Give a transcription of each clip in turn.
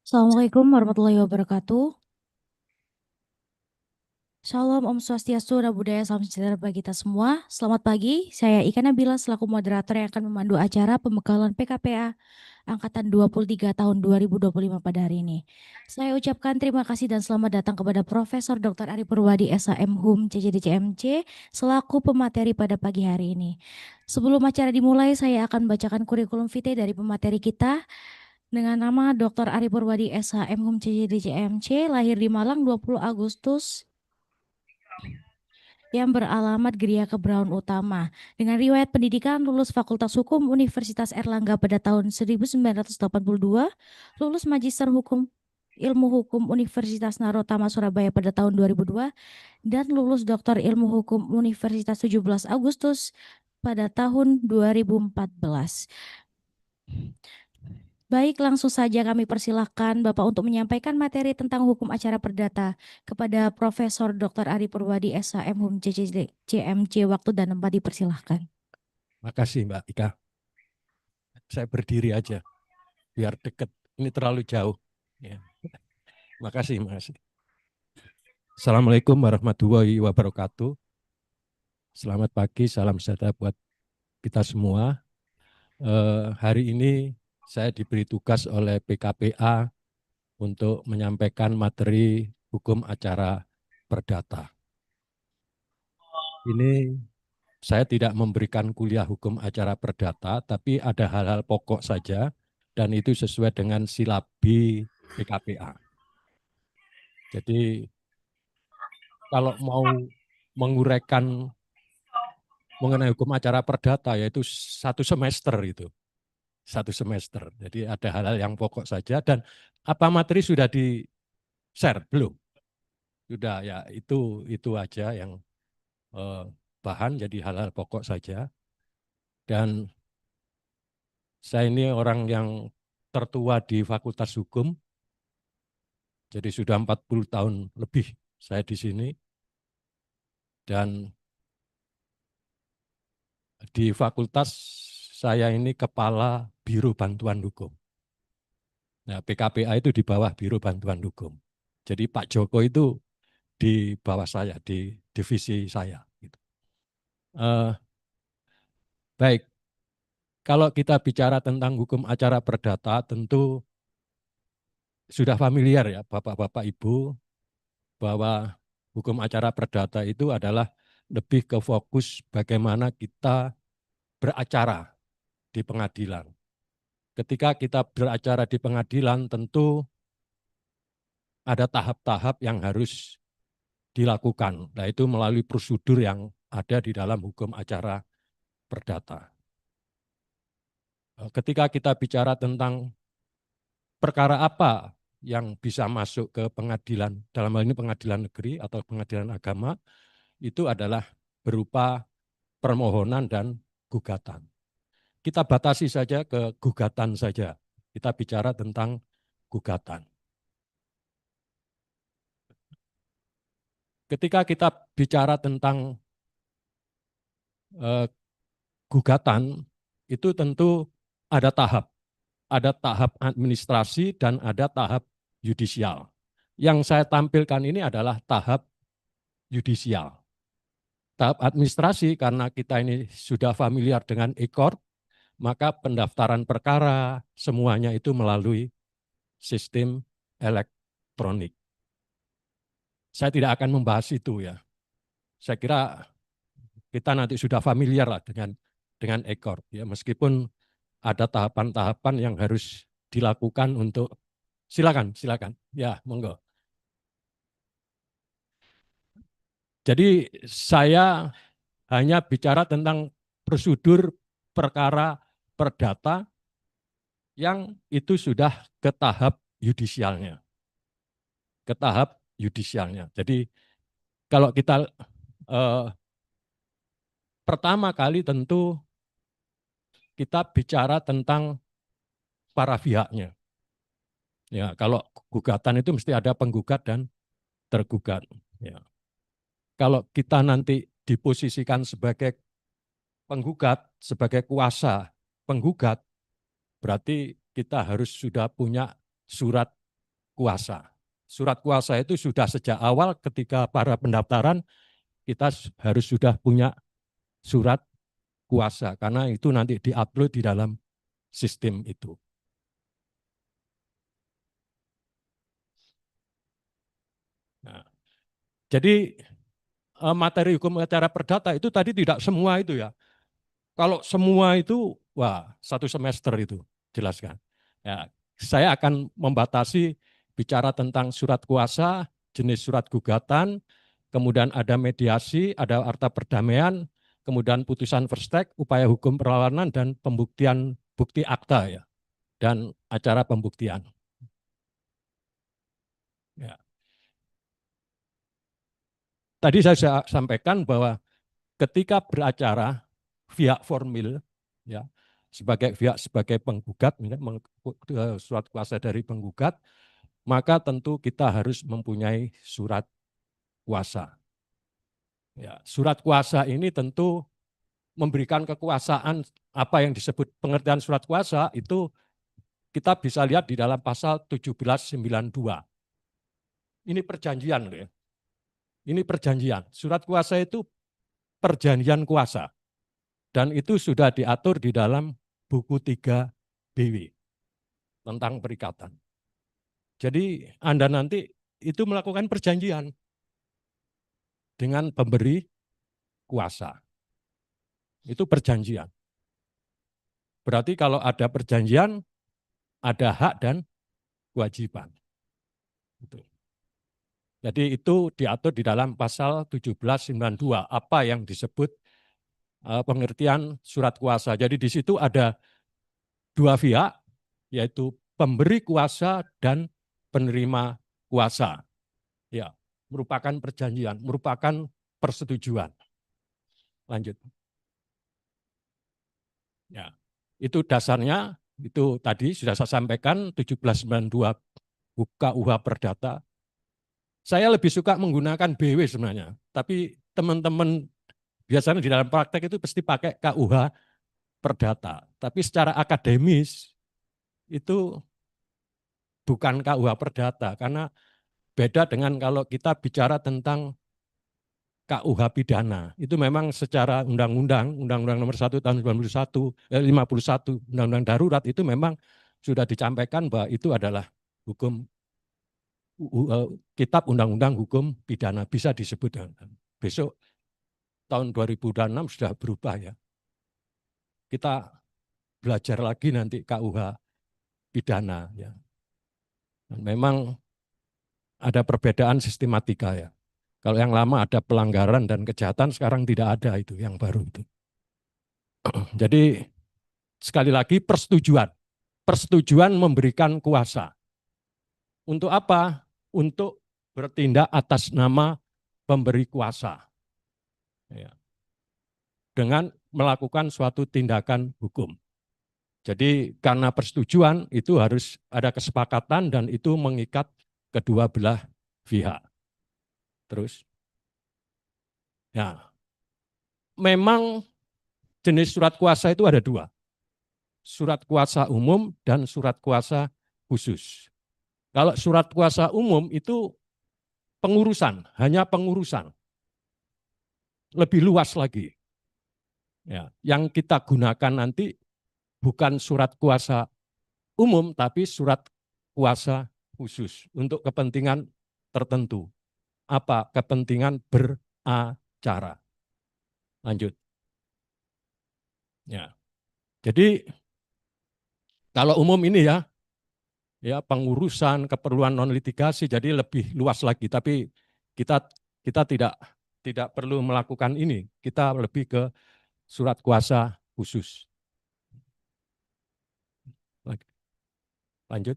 Assalamualaikum warahmatullahi wabarakatuh. Shalom, Om Swastiastu, Namo Buddhaya, salam sejahtera bagi kita semua. Selamat pagi, saya Ika Nabila selaku moderator yang akan memandu acara pembekalan PKPA Angkatan 23 tahun 2025 pada hari ini. Saya ucapkan terima kasih dan selamat datang kepada Profesor Dr. Ari Purwadi SHM HUM CCDCMC selaku pemateri pada pagi hari ini. Sebelum acara dimulai, saya akan bacakan kurikulum vitae dari pemateri kita. Dengan nama Dr. Ari Purwadi SHM HUM CCDCMC, lahir di Malang 20 Agustus yang beralamat Geria Kebraun Utama. Dengan riwayat pendidikan lulus Fakultas Hukum Universitas Erlangga pada tahun 1982, lulus Magister Hukum Ilmu Hukum Universitas Narotama Surabaya pada tahun 2002, dan lulus Doktor Ilmu Hukum Universitas 17 Agustus pada tahun 2014. Baik, langsung saja kami persilahkan Bapak untuk menyampaikan materi tentang hukum acara perdata kepada Profesor Dr. Ari Purwadi SHM HUM CMC. Waktu dan tempat dipersilahkan. Makasih Mbak Ika. Saya berdiri aja biar dekat. Ini terlalu jauh. Ya. Makasih. Assalamualaikum warahmatullahi wabarakatuh. Selamat pagi, salam sejahtera buat kita semua. Hari ini saya diberi tugas oleh PKPA untuk menyampaikan materi hukum acara perdata. Ini saya tidak memberikan kuliah hukum acara perdata, tapi ada hal-hal pokok saja, dan itu sesuai dengan silabi PKPA. Jadi kalau mau menguraikan mengenai hukum acara perdata, yaitu satu semester itu. Satu semester. Jadi ada hal-hal yang pokok saja, dan apa materi sudah di-share? Belum? Sudah, ya itu aja yang bahan, jadi hal-hal pokok saja. Dan saya ini orang yang tertua di Fakultas Hukum, jadi sudah 40 tahun lebih saya di sini. Dan di fakultas saya ini kepala Biro Bantuan Hukum. Nah, PKPA itu di bawah Biro Bantuan Hukum. Jadi Pak Joko itu di bawah saya, di divisi saya. Baik, kalau kita bicara tentang hukum acara perdata, tentu sudah familiar ya Bapak-Bapak Ibu, bahwa hukum acara perdata itu adalah lebih ke fokus bagaimana kita beracara di pengadilan. Ketika kita beracara di pengadilan, tentu ada tahap-tahap yang harus dilakukan. Nah, itu melalui prosedur yang ada di dalam hukum acara perdata. Ketika kita bicara tentang perkara apa yang bisa masuk ke pengadilan, dalam hal ini pengadilan negeri atau pengadilan agama, itu adalah berupa permohonan dan gugatan. Kita batasi saja ke gugatan saja. Kita bicara tentang gugatan. Ketika kita bicara tentang gugatan, itu tentu ada tahap administrasi dan ada tahap yudisial. Yang saya tampilkan ini adalah tahap yudisial. Tahap administrasi, karena kita ini sudah familiar dengan e-court, maka pendaftaran perkara semuanya itu melalui sistem elektronik. Saya tidak akan membahas itu ya. Saya kira kita nanti sudah familiar lah dengan e-court ya, meskipun ada tahapan-tahapan yang harus dilakukan untuk silakan ya, monggo. Jadi saya hanya bicara tentang prosedur perkara perdata yang itu sudah ke tahap yudisialnya. Ke tahap yudisialnya. Jadi kalau kita pertama kali tentu kita bicara tentang para pihaknya. Ya, kalau gugatan itu mesti ada penggugat dan tergugat. Ya. Kalau kita nanti diposisikan sebagai penggugat sebagai kuasa penggugat, berarti kita harus sudah punya surat kuasa. Surat kuasa itu sudah sejak awal ketika para pendaftaran kita harus sudah punya surat kuasa karena itu nanti diupload di dalam sistem itu. Nah, jadi materi hukum acara perdata itu tadi tidak semua itu ya. Kalau semua itu, wah, satu semester itu jelaskan. Ya, saya akan membatasi bicara tentang surat kuasa, jenis surat gugatan, kemudian ada mediasi, ada akta perdamaian, kemudian putusan verstek, upaya hukum perlawanan, dan pembuktian bukti akta ya, dan acara pembuktian. Ya. Tadi saya sampaikan bahwa ketika beracara pihak formil ya sebagai penggugat surat kuasa dari penggugat, maka tentu kita harus mempunyai surat kuasa. Ya, surat kuasa ini tentu memberikan kekuasaan. Apa yang disebut pengertian surat kuasa itu kita bisa lihat di dalam pasal 1792. Ini perjanjian loh ya. Ini perjanjian. Surat kuasa itu perjanjian kuasa. Dan itu sudah diatur di dalam buku 3 BW tentang perikatan. Jadi Anda nanti itu melakukan perjanjian dengan pemberi kuasa. Itu perjanjian. Berarti kalau ada perjanjian, ada hak dan kewajiban. Jadi itu diatur di dalam pasal 1792, apa yang disebut pengertian surat kuasa. Jadi di situ ada dua pihak, yaitu pemberi kuasa dan penerima kuasa. Ya, merupakan perjanjian, merupakan persetujuan. Lanjut. Ya, itu dasarnya, itu tadi sudah saya sampaikan, 1792 KUH Perdata. Saya lebih suka menggunakan BW sebenarnya, tapi teman-teman biasanya di dalam praktek itu pasti pakai KUH Perdata. Tapi secara akademis itu bukan KUH Perdata, karena beda dengan kalau kita bicara tentang KUH pidana. Itu memang secara undang-undang, Undang-Undang Nomor 1 Tahun 51, Undang-Undang Darurat itu memang sudah disampaikan bahwa itu adalah hukum kitab Undang-Undang Hukum Pidana, bisa disebut. Besok tahun 2006 sudah berubah ya. Kita belajar lagi nanti KUH pidana ya. Dan memang ada perbedaan sistematika ya. Kalau yang lama ada pelanggaran dan kejahatan, sekarang tidak ada itu yang baru itu. Jadi sekali lagi persetujuan. Persetujuan memberikan kuasa. Untuk apa? Untuk bertindak atas nama pemberi kuasa. Ya. Dengan melakukan suatu tindakan hukum. Jadi karena persetujuan itu harus ada kesepakatan dan itu mengikat kedua belah pihak. Terus, ya, memang jenis surat kuasa itu ada dua. Surat kuasa umum dan surat kuasa khusus. Kalau surat kuasa umum itu pengurusan, hanya pengurusan. Lebih luas lagi. Ya, yang kita gunakan nanti bukan surat kuasa umum, tapi surat kuasa khusus untuk kepentingan tertentu. Apa? Kepentingan beracara. Lanjut. Ya. Jadi kalau umum ini ya pengurusan keperluan non litigasi jadi lebih luas lagi. Tapi kita tidak perlu melakukan ini. Kita lebih ke surat kuasa khusus. Lanjut.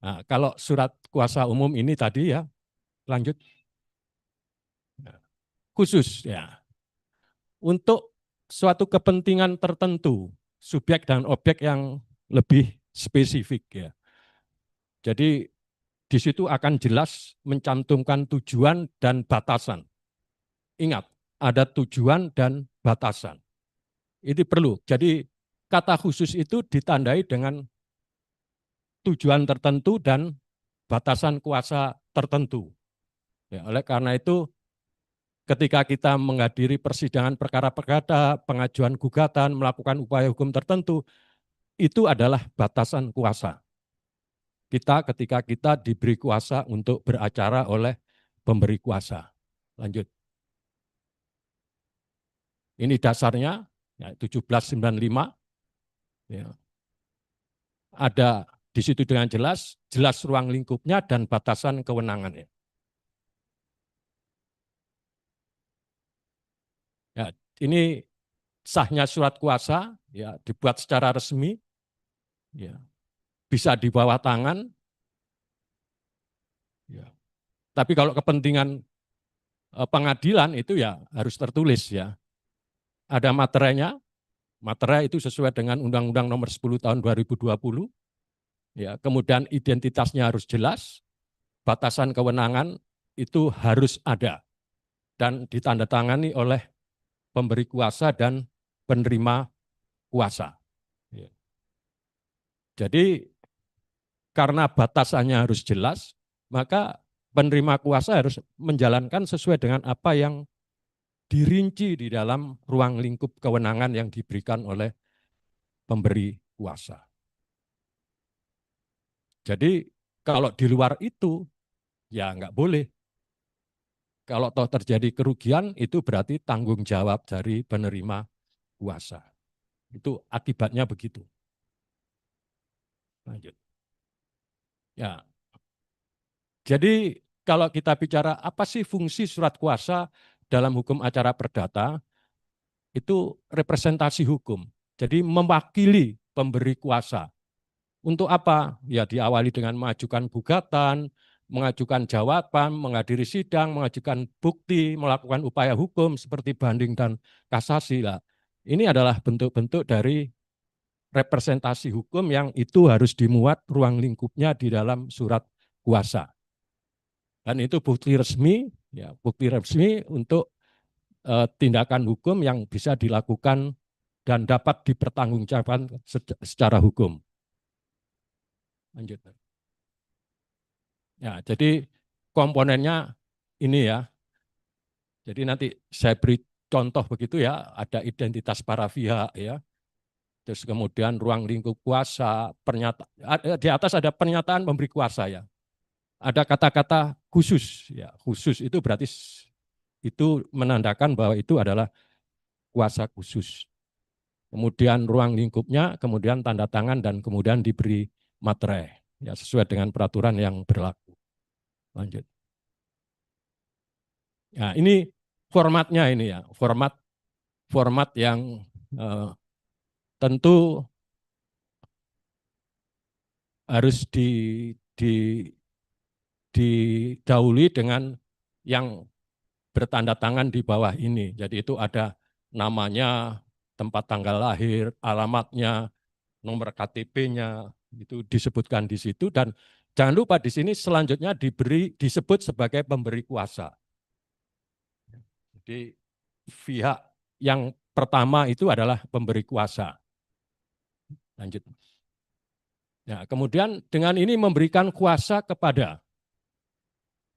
Nah, kalau surat kuasa umum ini tadi ya, lanjut. Khusus ya. Untuk suatu kepentingan tertentu, subjek dan objek yang lebih spesifik ya. Jadi di situ akan jelas mencantumkan tujuan dan batasan. Ingat, ada tujuan dan batasan. Itu perlu. Jadi kata khusus itu ditandai dengan tujuan tertentu dan batasan kuasa tertentu. Ya, oleh karena itu, ketika kita menghadiri persidangan perkara perdata, pengajuan gugatan, melakukan upaya hukum tertentu, itu adalah batasan kuasa. Kita ketika kita diberi kuasa untuk beracara oleh pemberi kuasa. Lanjut. Ini dasarnya, ya, 1795. Ya. Ada di situ dengan jelas ruang lingkupnya dan batasan kewenangannya. Ya, ini sahnya surat kuasa, ya, dibuat secara resmi, ya, bisa di bawah tangan. Ya. Tapi kalau kepentingan pengadilan itu ya harus tertulis, ya. Ada materinya, materai itu sesuai dengan Undang-Undang Nomor 10 Tahun 2020. Ya, kemudian identitasnya harus jelas, batasan kewenangan itu harus ada dan ditandatangani oleh pemberi kuasa dan penerima kuasa. Ya. Jadi karena batasannya harus jelas, maka penerima kuasa harus menjalankan sesuai dengan apa yang dirinci di dalam ruang lingkup kewenangan yang diberikan oleh pemberi kuasa. Jadi kalau di luar itu, ya nggak boleh. Kalau toh terjadi kerugian, itu berarti tanggung jawab dari penerima kuasa. Itu akibatnya begitu. Lanjut. Ya, jadi kalau kita bicara apa sih fungsi surat kuasa dalam hukum acara perdata, itu representasi hukum. Jadi mewakili pemberi kuasa. Untuk apa? Ya diawali dengan mengajukan gugatan, mengajukan jawaban, menghadiri sidang, mengajukan bukti, melakukan upaya hukum seperti banding dan kasasi. Lah. Ini adalah bentuk-bentuk dari representasi hukum yang itu harus dimuat ruang lingkupnya di dalam surat kuasa. Dan itu bukti resmi untuk tindakan hukum yang bisa dilakukan dan dapat dipertanggungjawabkan secara hukum. Lanjut. Ya, jadi komponennya ini ya. Jadi nanti saya beri contoh begitu ya, ada identitas para pihak ya. Terus kemudian ruang lingkup kuasa, di atas ada pernyataan memberi kuasa ya. Ada kata-kata khusus ya. Khusus itu berarti itu menandakan bahwa itu adalah kuasa khusus. Kemudian ruang lingkupnya, kemudian tanda tangan dan kemudian diberi materai ya sesuai dengan peraturan yang berlaku. Lanjut. Ya, ini formatnya ini ya, format yang tentu harus didahului dengan yang bertanda tangan di bawah ini. Jadi itu ada namanya, tempat tanggal lahir, alamatnya, nomor KTP-nya, itu disebutkan di situ. Dan jangan lupa di sini selanjutnya disebut sebagai pemberi kuasa. Jadi pihak yang pertama itu adalah pemberi kuasa. Lanjut. Ya, kemudian dengan ini memberikan kuasa kepada,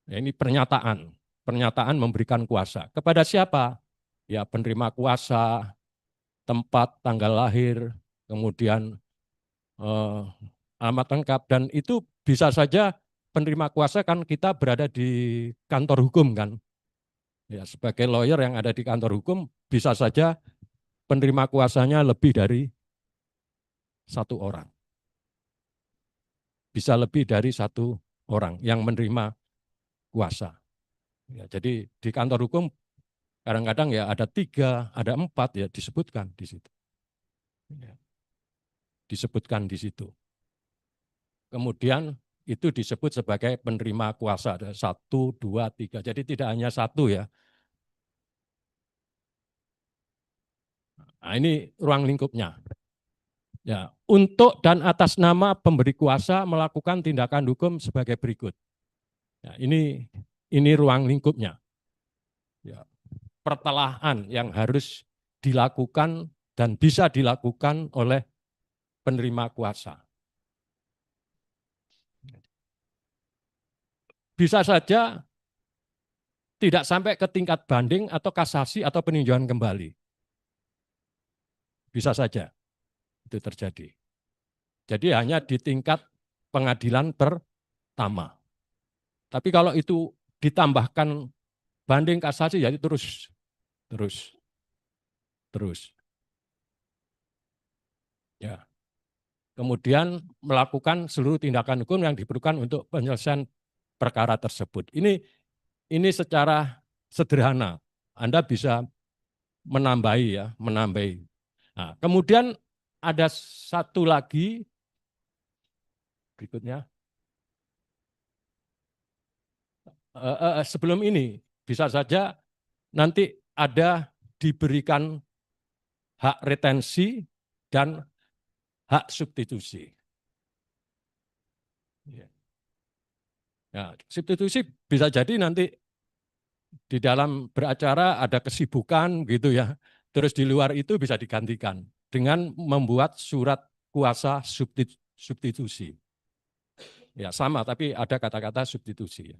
ya ini pernyataan memberikan kuasa. Kepada siapa? Ya penerima kuasa, tempat, tanggal lahir, kemudian alamat lengkap, dan itu bisa saja penerima kuasa kan kita berada di kantor hukum kan. Ya, sebagai lawyer yang ada di kantor hukum, bisa saja penerima kuasanya lebih dari satu orang. Bisa lebih dari satu orang yang menerima kuasa. Ya, jadi di kantor hukum kadang-kadang ya ada 3, ada 4 ya disebutkan di situ. Ya, disebutkan di situ. Kemudian itu disebut sebagai penerima kuasa. Ada 1, 2, 3. Jadi tidak hanya satu ya. Nah, ini ruang lingkupnya. Ya, untuk dan atas nama pemberi kuasa melakukan tindakan hukum sebagai berikut. Ya, ini ruang lingkupnya. Ya, pertelahan yang harus dilakukan dan bisa dilakukan oleh penerima kuasa. Bisa saja tidak sampai ke tingkat banding atau kasasi atau peninjauan kembali. Bisa saja itu terjadi. Jadi hanya di tingkat pengadilan pertama. Tapi kalau itu ditambahkan banding kasasi, jadi terus, terus, terus. Ya. Kemudian melakukan seluruh tindakan hukum yang diperlukan untuk penyelesaian perkara tersebut. Ini secara sederhana. Anda bisa menambahi ya, menambahi. Nah, kemudian ada satu lagi berikutnya. Sebelum ini bisa saja nanti ada diberikan hak retensi dan hak substitusi. Ya, ya, substitusi bisa jadi nanti di dalam beracara ada kesibukan gitu ya. Terus di luar itu bisa digantikan dengan membuat surat kuasa substitusi. Ya sama, tapi ada kata-kata substitusi.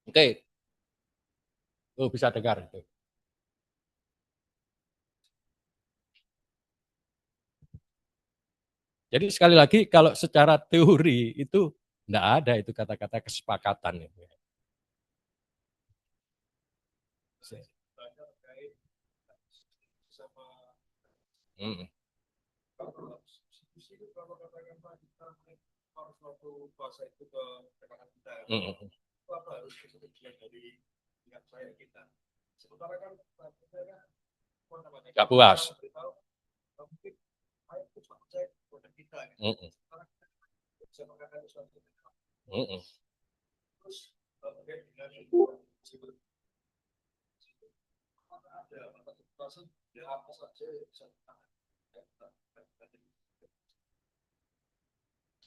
Oke, bisa dengar itu. Jadi sekali lagi kalau secara teori itu enggak ada itu kata-kata kesepakatan itu. Hmm. Nggak puas.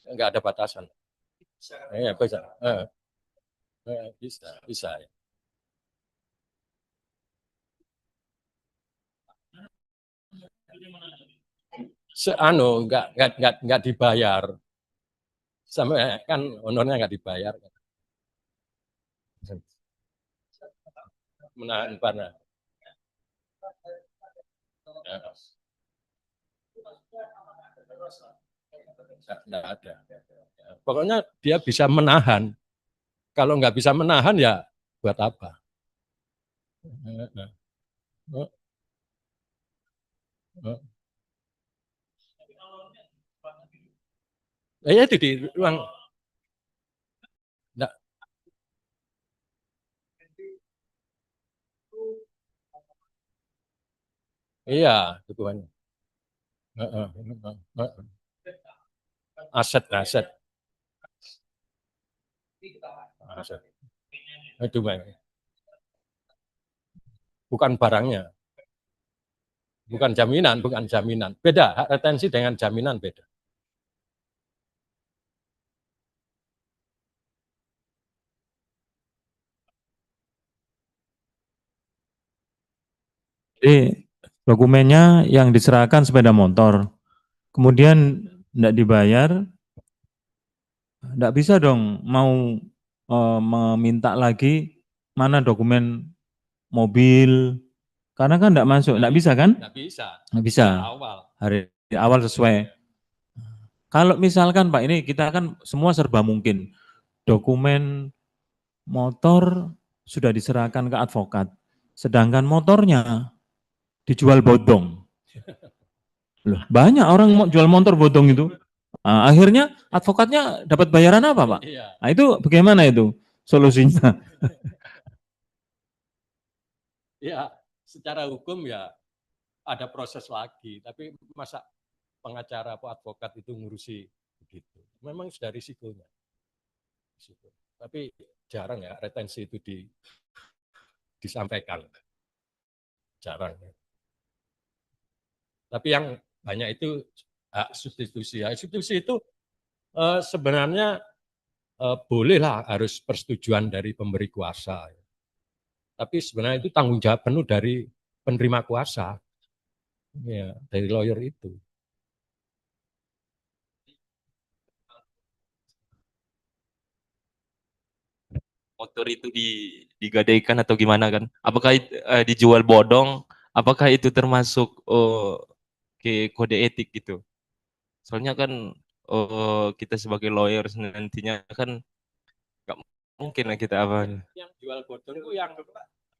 Enggak ada batasan. Ya, bisa. Bisa. Enggak dibayar. Sampai kan honornya enggak dibayar. Menahan panas. Enggak ada. Pokoknya dia bisa menahan. Kalau nggak bisa menahan ya buat apa? Ya itu di ruang. Nggak, iya, dukungannya. Aset. Itu bukan barangnya, bukan jaminan. Beda, hak retensi dengan jaminan beda. Jadi dokumennya yang diserahkan sepeda motor, kemudian tidak dibayar, tidak bisa dong mau meminta lagi mana dokumen mobil, karena kan tidak masuk, tidak bisa kan? Nggak bisa. Nggak bisa. Hari awal sesuai. Kalau misalkan Pak, ini kita kan semua serba mungkin, dokumen motor sudah diserahkan ke advokat, sedangkan motornya dijual bodong. Loh, banyak orang mau jual motor bodong itu. Nah, akhirnya advokatnya dapat bayaran apa, Pak? Nah, itu bagaimana itu solusinya? Ya, secara hukum ya ada proses lagi, tapi masa pengacara atau advokat itu ngurusi begitu. Memang sudah risikonya. Tapi jarang ya retensi itu disampaikan. Jarang. Tapi yang banyak itu hak substitusi. Hak substitusi itu sebenarnya bolehlah harus persetujuan dari pemberi kuasa. Tapi sebenarnya itu tanggung jawab penuh dari penerima kuasa, ya, dari lawyer itu. Motor itu digadaikan atau gimana kan? Apakah dijual bodong? Apakah itu termasuk ke kode etik gitu? Soalnya kan kita sebagai lawyer nantinya kan nggak mungkin lah kita apa? Yang jual bodong itu yang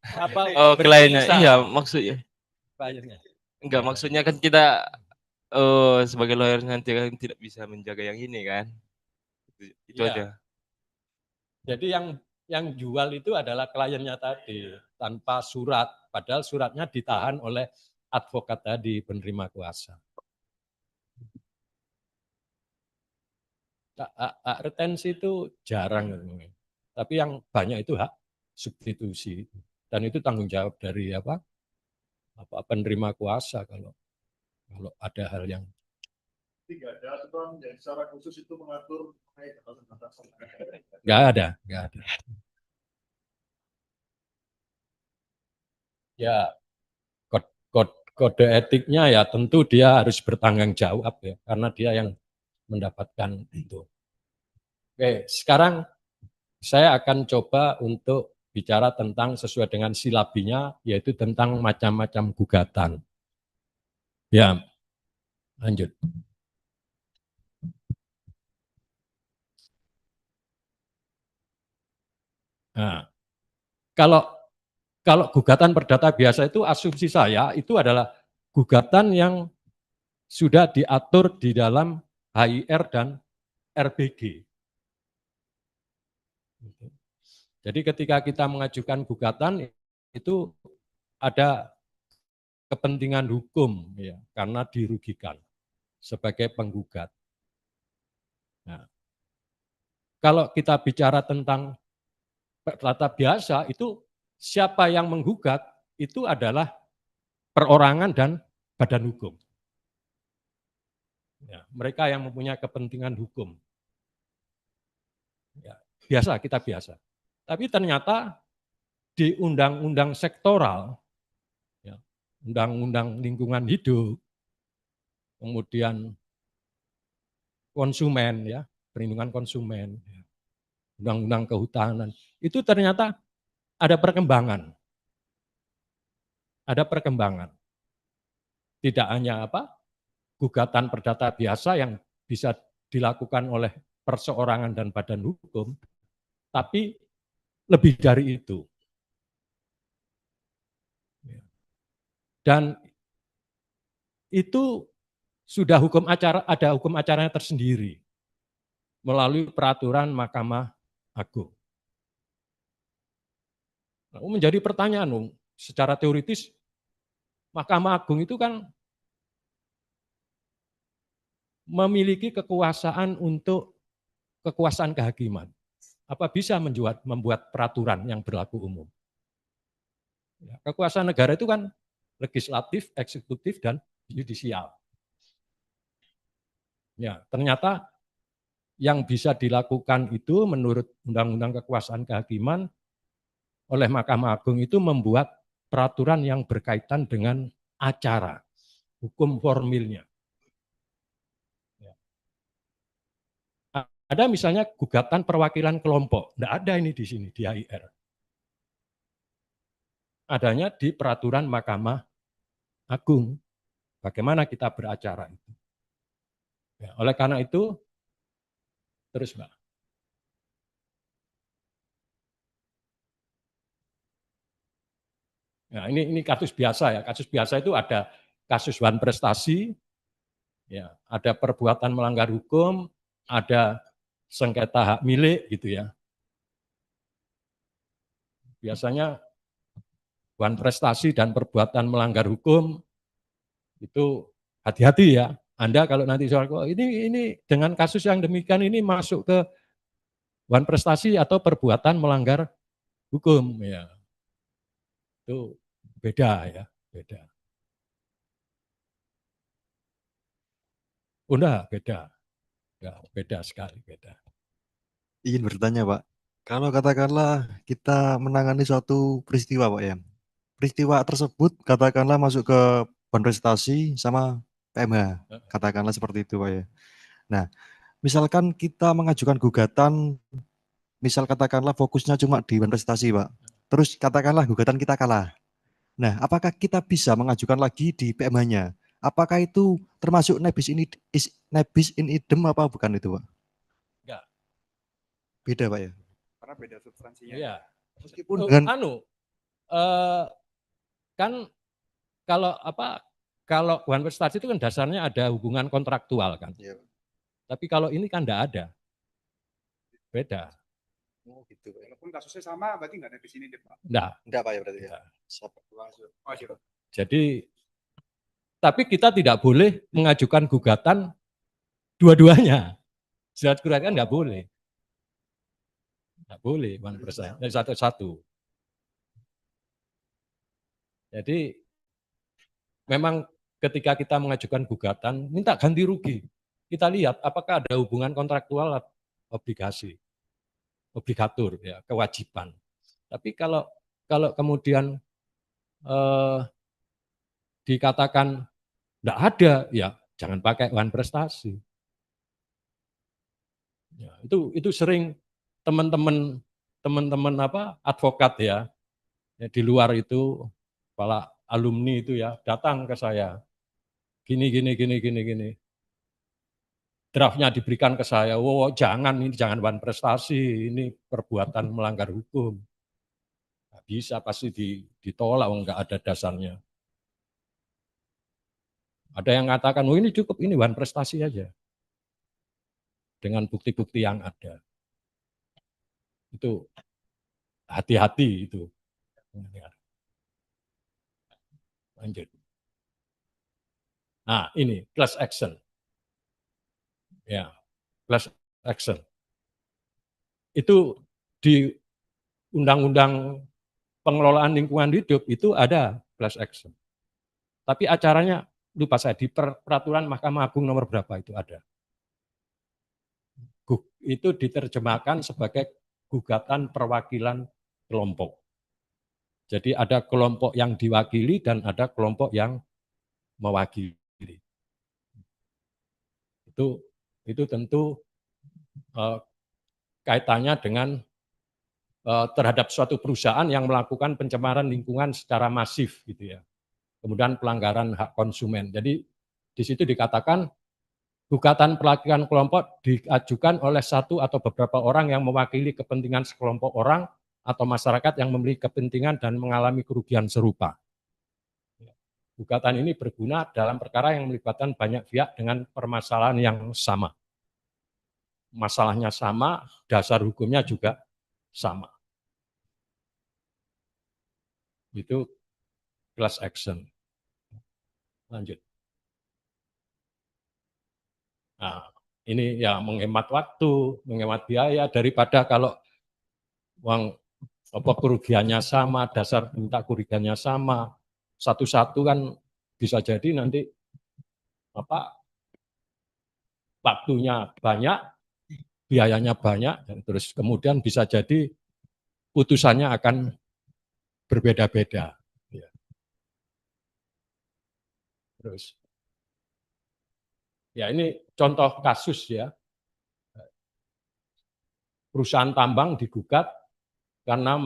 apa? Oh, kliennya, iya maksudnya. Kliennya. Enggak, maksudnya kan kita sebagai lawyer nanti kan tidak bisa menjaga yang ini kan? Itu ya. aja. Jadi yang jual itu adalah kliennya tadi tanpa surat, padahal suratnya ditahan oleh advokat tadi penerima kuasa. Hak retensi itu jarang, tapi yang banyak itu hak substitusi dan itu tanggung jawab dari apa penerima kuasa kalau ada hal yang tidak ada aturan yang secara khusus itu mengatur nggak ada. Ya kode etiknya ya tentu dia harus bertanggung jawab ya karena dia yang mendapatkan itu. Oke, sekarang saya akan coba untuk bicara tentang sesuai dengan silabinya, yaitu tentang macam-macam gugatan. Ya, lanjut. Nah, kalau gugatan perdata biasa itu asumsi saya itu adalah gugatan yang sudah diatur di dalam HIR dan RBG. Jadi ketika kita mengajukan gugatan itu ada kepentingan hukum ya, karena dirugikan sebagai penggugat. Nah, kalau kita bicara tentang perdata biasa itu siapa yang menggugat itu adalah perorangan dan badan hukum. Ya, mereka yang mempunyai kepentingan hukum. Ya, biasa, kita biasa. Tapi ternyata di undang-undang sektoral, ya, undang-undang lingkungan hidup, kemudian konsumen, ya, perlindungan konsumen, ya, undang-undang kehutanan, itu ternyata ada perkembangan. Ada perkembangan. Tidak hanya gugatan perdata biasa yang bisa dilakukan oleh perseorangan dan badan hukum, tapi lebih dari itu. Dan itu sudah ada hukum acaranya tersendiri melalui peraturan Mahkamah Agung. Nah, menjadi pertanyaan, secara teoritis Mahkamah Agung itu kan memiliki kekuasaan untuk kekuasaan kehakiman. Apa bisa membuat peraturan yang berlaku umum? Ya, kekuasaan negara itu kan legislatif, eksekutif, dan yudisial. Ya, ternyata yang bisa dilakukan itu menurut Undang-Undang Kekuasaan Kehakiman oleh Mahkamah Agung itu membuat peraturan yang berkaitan dengan acara, hukum formilnya. Ya. Ada misalnya gugatan perwakilan kelompok, tidak ada ini di sini, di HIR. Adanya di peraturan Mahkamah Agung, bagaimana kita beracara itu. Ya, oleh karena itu, terus Mbak. Nah, ini kasus biasa ya. Kasus biasa itu ada kasus wan prestasi, ya, ada perbuatan melanggar hukum, ada sengketa hak milik gitu ya. Biasanya wan prestasi dan perbuatan melanggar hukum itu hati-hati ya. Anda kalau nanti soal ini dengan kasus yang demikian ini masuk ke wan prestasi atau perbuatan melanggar hukum ya. Itu beda ya, beda. Udah beda. Ya, beda sekali, beda. Izin bertanya, Pak. Kalau katakanlah kita menangani suatu peristiwa, Pak ya. Peristiwa tersebut katakanlah masuk ke ban prestasi sama PMH. Katakanlah seperti itu, Pak ya. Nah, misalkan kita mengajukan gugatan, misal katakanlah fokusnya cuma di ban prestasi, Pak. Terus katakanlah gugatan kita kalah. Nah, apakah kita bisa mengajukan lagi di PMH-nya? Apakah itu termasuk nebis in idem apa bukan itu, Pak? Enggak. Beda, Pak ya. Karena beda substansinya. Iya. Meskipun dengan kan kalau wan prestasi itu kan dasarnya ada hubungan kontraktual kan. ya, Tapi kalau ini kan enggak ada. Beda. oh gitu, Pak. Walaupun kasusnya sama, berarti nggak ada di sini deh, Pak. Enggak, Pak ya berarti ya. Enggak. Oh, siap. Jadi tapi kita tidak boleh mengajukan gugatan dua-duanya. Surat gugatan kan enggak boleh. Enggak boleh wan prestasi dari satu-satu. Jadi memang ketika kita mengajukan gugatan, minta ganti rugi. Kita lihat apakah ada hubungan kontraktual obligasi, obligatur, ya, kewajiban. Tapi kalau kemudian dikatakan tidak ada, ya jangan pakai wan prestasi. Ya, itu sering teman-teman teman-teman advokat ya di luar itu, kepala alumni itu ya datang ke saya, gini. Draftnya diberikan ke saya, wow jangan, ini jangan bahan prestasi, ini perbuatan melanggar hukum. Nggak bisa, pasti ditolak, nggak ada dasarnya. Ada yang mengatakan, oh ini cukup, ini bahan prestasi aja. Dengan bukti-bukti yang ada. Itu hati-hati itu. Lanjut. Nah ini, class action. Ya, class action. Itu di Undang-Undang Pengelolaan Lingkungan Hidup itu ada class action. Tapi acaranya lupa saya, di peraturan Mahkamah Agung nomor berapa itu ada. Itu diterjemahkan sebagai gugatan perwakilan kelompok. Jadi ada kelompok yang diwakili dan ada kelompok yang mewakili. Itu tentu kaitannya dengan terhadap suatu perusahaan yang melakukan pencemaran lingkungan secara masif gitu ya. Kemudian pelanggaran hak konsumen. Jadi di situ dikatakan gugatan perwakilan kelompok diajukan oleh satu atau beberapa orang yang mewakili kepentingan sekelompok orang atau masyarakat yang memiliki kepentingan dan mengalami kerugian serupa. Gugatan ini berguna dalam perkara yang melibatkan banyak pihak dengan permasalahan yang sama. Masalahnya sama, dasar hukumnya juga sama. Itu class action. Lanjut. Nah, ini ya menghemat waktu, menghemat biaya, daripada kalau uang kerugiannya sama, dasar minta kerugiannya sama, satu-satu kan bisa jadi nanti waktunya banyak, biayanya banyak, dan terus kemudian bisa jadi putusannya akan berbeda-beda. Ya. Terus, ya ini contoh kasus ya, perusahaan tambang digugat karena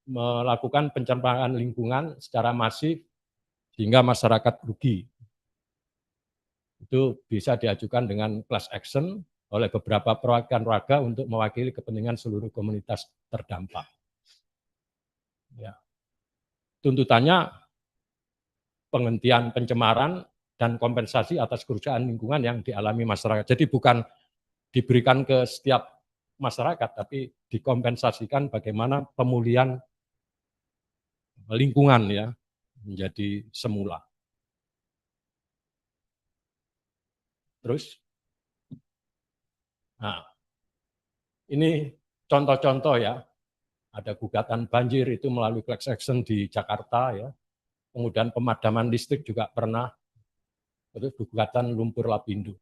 melakukan pencemaran lingkungan secara masif sehingga masyarakat rugi. Itu bisa diajukan dengan class action oleh beberapa perwakilan warga untuk mewakili kepentingan seluruh komunitas terdampak. Ya. Tuntutannya penghentian pencemaran dan kompensasi atas kerusakan lingkungan yang dialami masyarakat. Jadi bukan diberikan ke setiap masyarakat, tapi dikompensasikan bagaimana pemulihan lingkungan ya menjadi semula. Terus, nah ini contoh-contoh ya, ada gugatan banjir itu melalui class action di Jakarta ya, kemudian pemadaman listrik juga pernah, itu gugatan lumpur Lapindo.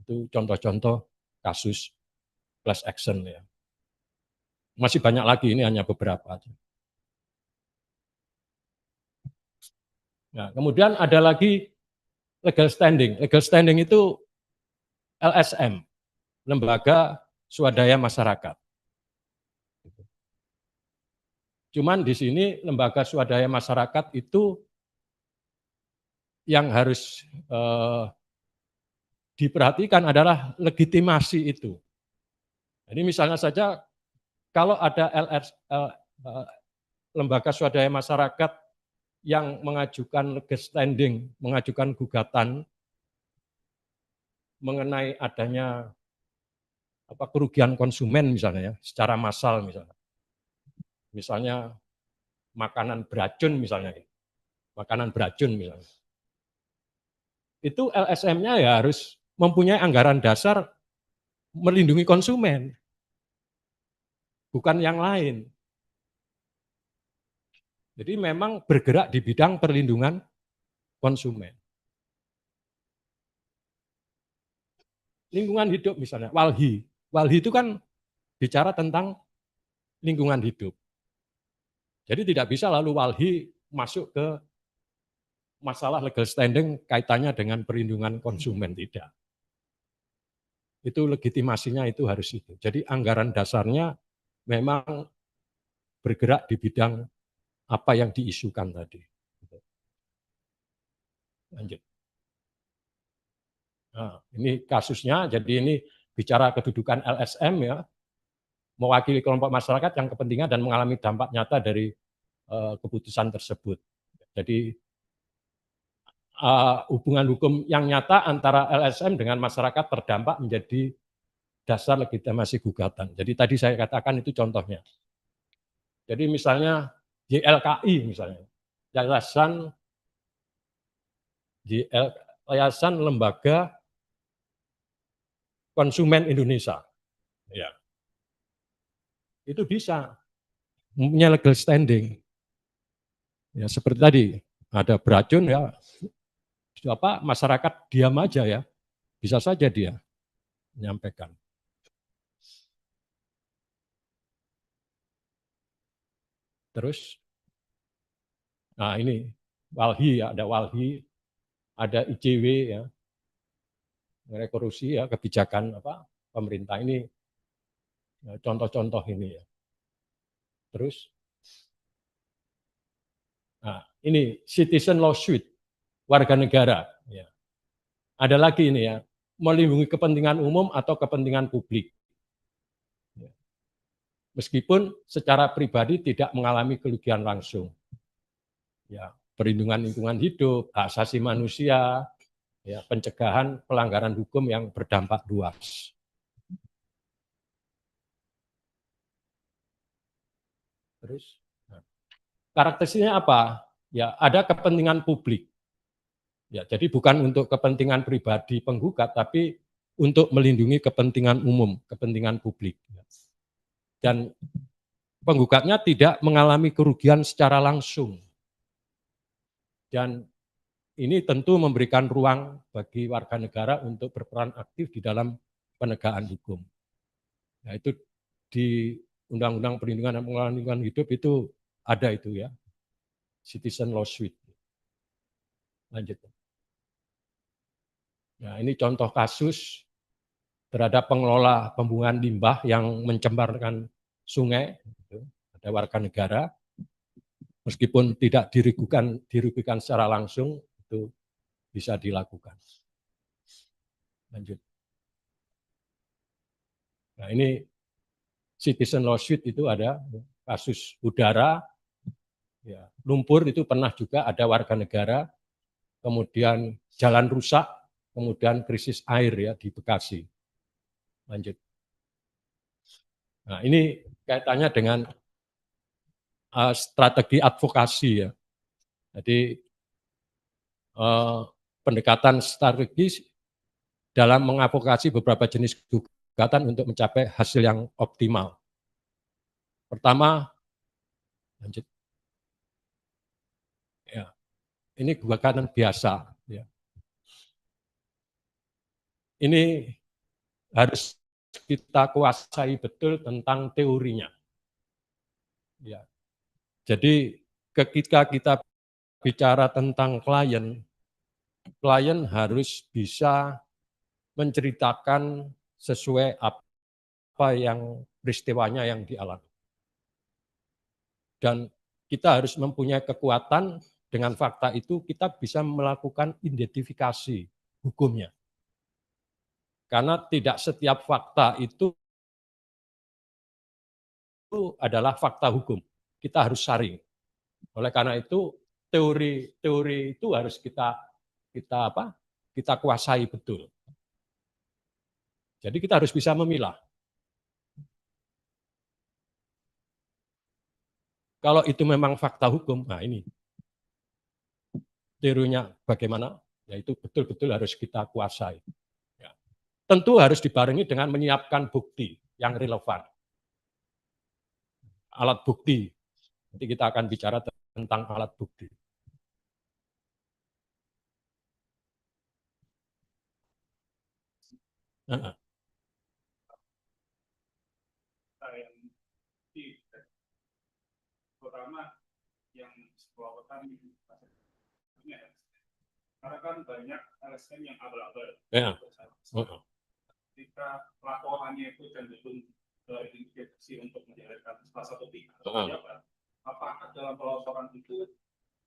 Itu contoh-contoh kasus class action ya. Masih banyak lagi, ini hanya beberapa aja. Nah, kemudian ada lagi legal standing. Legal standing itu LSM, Lembaga Swadaya Masyarakat. Cuman di sini lembaga swadaya masyarakat itu yang harus diperhatikan adalah legitimasi itu. Jadi misalnya saja kalau ada lembaga swadaya masyarakat yang mengajukan legal standing, mengajukan gugatan mengenai adanya kerugian konsumen misalnya ya, secara massal misalnya. Misalnya makanan beracun misalnya. Makanan beracun misalnya. Itu LSM-nya ya harus mempunyai anggaran dasar melindungi konsumen. Bukan yang lain. Jadi memang bergerak di bidang perlindungan konsumen. Lingkungan hidup misalnya, WALHI. WALHI itu kan bicara tentang lingkungan hidup. Jadi tidak bisa lalu WALHI masuk ke masalah legal standing kaitannya dengan perlindungan konsumen, tidak. Itu legitimasinya itu harus itu. Jadi anggaran dasarnya memang bergerak di bidang apa yang diisukan tadi. Lanjut. Nah, ini kasusnya, jadi ini bicara kedudukan LSM ya, mewakili kelompok masyarakat yang kepentingan dan mengalami dampak nyata dari keputusan tersebut. Jadi hubungan hukum yang nyata antara LSM dengan masyarakat terdampak menjadi dasar legitimasi gugatan. Jadi tadi saya katakan itu contohnya. Jadi misalnya YLKI misalnya, Yayasan Lembaga Konsumen Indonesia, ya itu bisa mempunyai legal standing. Ya seperti tadi ada beracun ya, masyarakat diam aja ya, bisa saja dia menyampaikan. Terus, nah ini Walhi ya, ada Walhi, ada ICW ya, mengenai korupsi ya, kebijakan pemerintah ini, ya, contoh-contoh ini ya. Terus, nah ini citizen lawsuit, warga negara. Ya. Ada lagi ini ya, melindungi kepentingan umum atau kepentingan publik. Ya. Meskipun secara pribadi tidak mengalami kerugian langsung. Ya, perlindungan lingkungan hidup, hak asasi manusia, ya, pencegahan pelanggaran hukum yang berdampak luas. Terus, karakteristiknya apa? Ya, ada kepentingan publik. Ya, jadi bukan untuk kepentingan pribadi penggugat, tapi untuk melindungi kepentingan umum, kepentingan publik. Dan penggugatnya tidak mengalami kerugian secara langsung. Dan ini tentu memberikan ruang bagi warga negara untuk berperan aktif di dalam penegakan hukum. Nah, itu di Undang-Undang Perlindungan dan Pengelolaan Lingkungan Hidup itu ada itu ya, citizen lawsuit. Lanjut. Nah, ini contoh kasus terhadap pengelola pembuangan limbah yang mencembarkan sungai. Ada warga negara, meskipun tidak dirugikan secara langsung, itu bisa dilakukan. Lanjut. Nah, ini citizen lawsuit itu ada kasus udara, ya, lumpur itu pernah juga ada warga negara, kemudian jalan rusak, kemudian krisis air ya di Bekasi. Lanjut. Nah, ini kaitannya dengan strategi advokasi ya. Jadi pendekatan strategis dalam mengadvokasi beberapa jenis gugatan untuk mencapai hasil yang optimal. Pertama, lanjut. Ya, ini gugatan biasa. Ya. Ini harus kita kuasai betul tentang teorinya. Ya. Jadi ketika kita bicara tentang klien harus bisa menceritakan sesuai apa yang peristiwanya yang dialami. Dan kita harus mempunyai kekuatan dengan fakta itu kita bisa melakukan identifikasi hukumnya. Karena tidak setiap fakta itu adalah fakta hukum. Kita harus saring. Oleh karena itu teori itu harus kita kuasai betul. Jadi kita harus bisa memilah. Kalau itu memang fakta hukum, nah ini teorinya bagaimana, ya itu betul-betul harus kita kuasai. Ya. Tentu harus dibarengi dengan menyiapkan bukti yang relevan. Alat bukti, nanti kita akan bicara tentang alat bukti. Pertama yang sebuah petani karena kan banyak LSM yang abal-abal. Ya. Ketika laporannya itu cenderung identifikasi untuk menjalankan salah satu pihak atau pejabat, apakah dalam pelaporan itu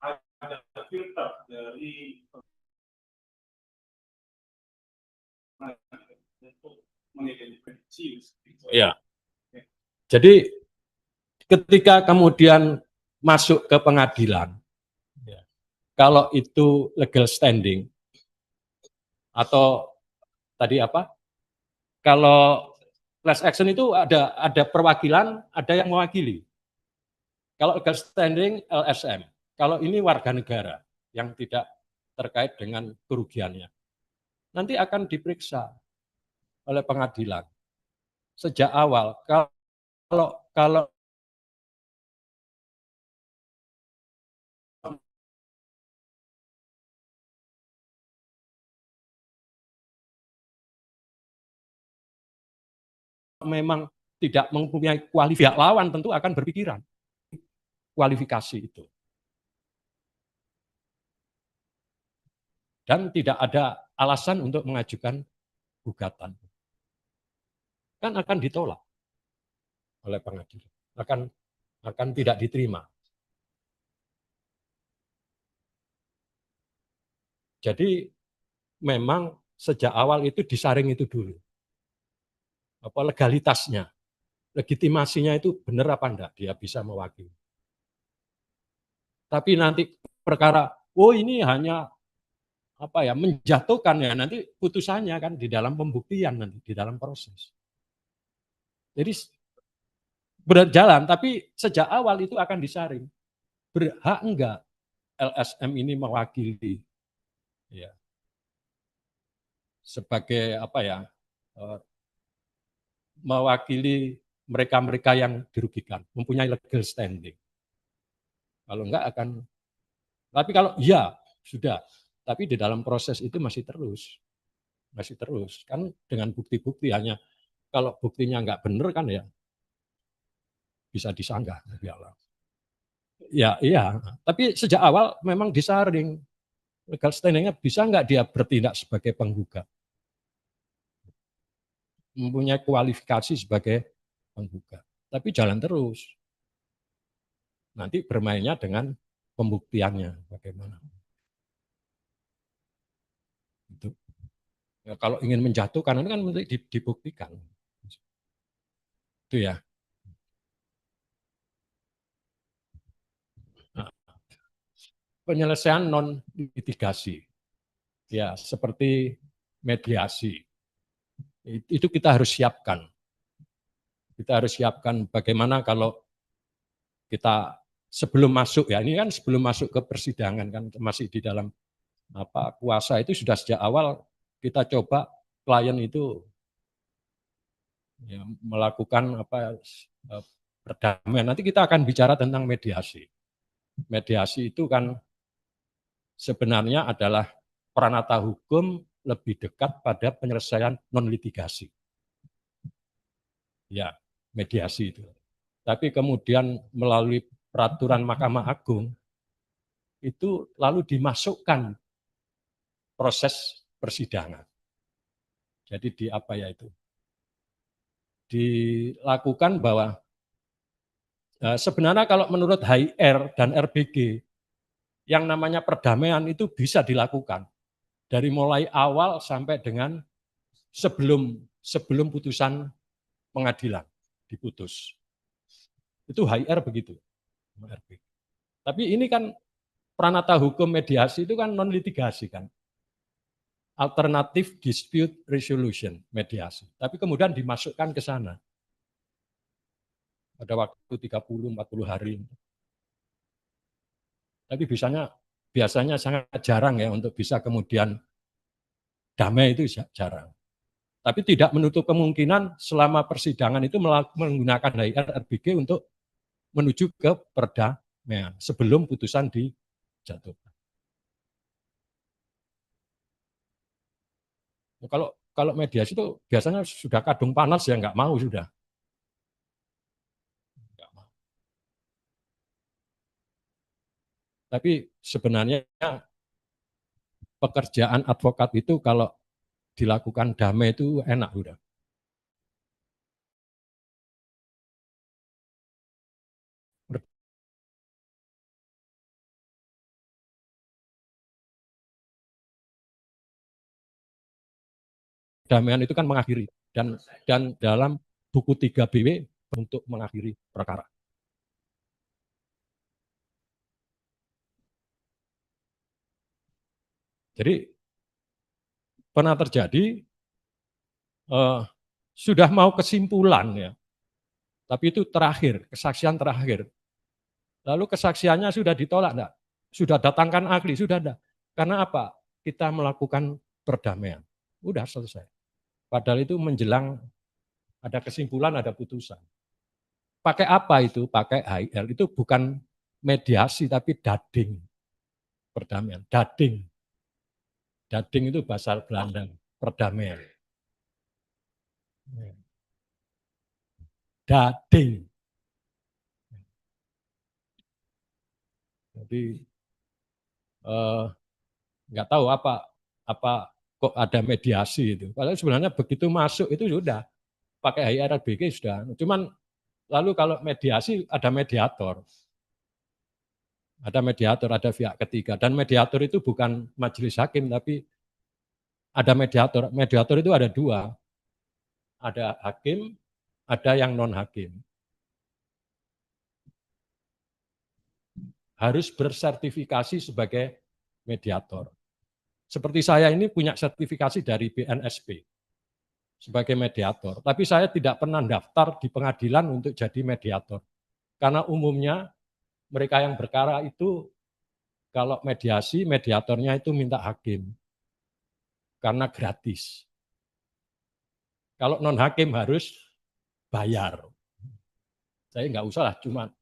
ada filter dari untuk mengidentifikasi? Ya. Jadi ketika kemudian masuk ke pengadilan, kalau itu legal standing atau tadi apa? Kalau class action itu ada perwakilan, ada yang mewakili. Kalau legal standing LSM, kalau ini warga negara yang tidak terkait dengan kerugiannya, nanti akan diperiksa oleh pengadilan sejak awal. Kalau memang tidak mempunyai kualifikasi lawan, tentu akan berpikiran kualifikasi itu. Dan tidak ada alasan untuk mengajukan gugatan. Kan akan ditolak oleh pengadilan, akan tidak diterima. Jadi memang sejak awal itu disaring itu dulu. Apa legalitasnya, legitimasinya itu benar apa enggak dia bisa mewakili. Tapi nanti perkara, oh ini hanya apa ya menjatuhkan ya, nanti putusannya kan di dalam pembuktian, nanti di dalam proses. Jadi berjalan, tapi sejak awal itu akan disaring. Berhak enggak LSM ini mewakili, ya, sebagai apa ya, mewakili mereka-mereka yang dirugikan, mempunyai legal standing. Kalau enggak akan, tapi kalau iya sudah, tapi di dalam proses itu masih terus kan dengan bukti-bukti, hanya kalau buktinya enggak benar kan ya bisa disanggah. Ya iya, tapi sejak awal memang disaring legal standingnya, bisa enggak dia bertindak sebagai penggugat, mempunyai kualifikasi sebagai penggugat, tapi jalan terus. Nanti bermainnya dengan pembuktiannya bagaimana. Itu. Ya, kalau ingin menjatuhkan itu kan dibuktikan. Itu ya. Nah, penyelesaian non litigasi. Ya, seperti mediasi. Itu kita harus siapkan. Kita harus siapkan bagaimana kalau kita sebelum masuk, ya ini kan sebelum masuk ke persidangan kan masih di dalam apa kuasa, itu sudah sejak awal kita coba klien itu ya, melakukan apa perdamaian. Nanti kita akan bicara tentang mediasi. Mediasi itu kan sebenarnya adalah pranata hukum lebih dekat pada penyelesaian non litigasi. Ya, mediasi itu. Tapi kemudian melalui peraturan Mahkamah Agung itu lalu dimasukkan proses persidangan. Jadi di apa ya itu? Dilakukan bahwa sebenarnya kalau menurut HIR dan RBG yang namanya perdamaian itu bisa dilakukan dari mulai awal sampai dengan sebelum putusan pengadilan diputus. Itu HIR begitu. Tapi ini kan pranata hukum mediasi itu kan non litigasi kan. Alternative dispute resolution mediasi. Tapi kemudian dimasukkan ke sana. Pada waktu 30-40 hari. Tapi biasanya sangat jarang ya untuk bisa kemudian damai, itu jarang. Tapi tidak menutup kemungkinan selama persidangan itu menggunakan HIR RBG untuk menuju ke perdamaian sebelum putusan dijatuhkan. Kalau mediasi itu biasanya sudah kadung panas ya nggak mau sudah. Nggak mau. Tapi sebenarnya pekerjaan advokat itu kalau dilakukan damai itu enak udah. Perdamaian itu kan mengakhiri dan dalam buku 3 BW untuk mengakhiri perkara. Jadi pernah terjadi sudah mau kesimpulan ya, tapi itu terakhir, kesaksian terakhir. Lalu kesaksiannya sudah ditolak enggak? Sudah datangkan ahli, sudah enggak? Karena apa? Kita melakukan perdamaian. Udah selesai. Padahal itu menjelang ada kesimpulan, ada putusan. Pakai apa itu? Pakai HIL. Itu bukan mediasi tapi dading. Perdamaian, dading. Dading itu bahasa Belanda, perdamaian. Dading. Jadi nggak tahu apa kok ada mediasi itu. Padahal sebenarnya begitu masuk itu sudah pakai HIRBG sudah. Cuman lalu kalau mediasi ada mediator. Ada mediator, ada pihak ketiga. Dan mediator itu bukan majelis hakim, tapi ada mediator. Mediator itu ada dua. Ada hakim, ada yang non-hakim. Harus bersertifikasi sebagai mediator. Seperti saya ini punya sertifikasi dari BNSP sebagai mediator. Tapi saya tidak pernah daftar di pengadilan untuk jadi mediator. Karena umumnya mereka yang berkara itu kalau mediasi, mediatornya itu minta hakim. Karena gratis. Kalau non-hakim harus bayar. Saya nggak usah lah, cuma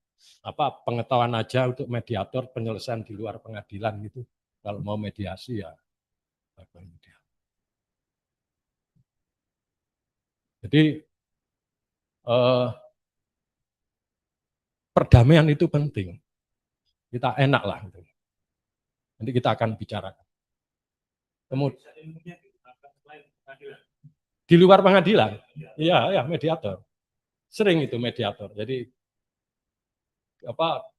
pengetahuan aja untuk mediator penyelesaian di luar pengadilan gitu. Kalau mau mediasi ya. Jadi perdamaian itu penting. Kita enak lah. Gitu. Nanti kita akan bicarakan. Kemudian di luar pengadilan, ya mediator. Sering itu mediator. Jadi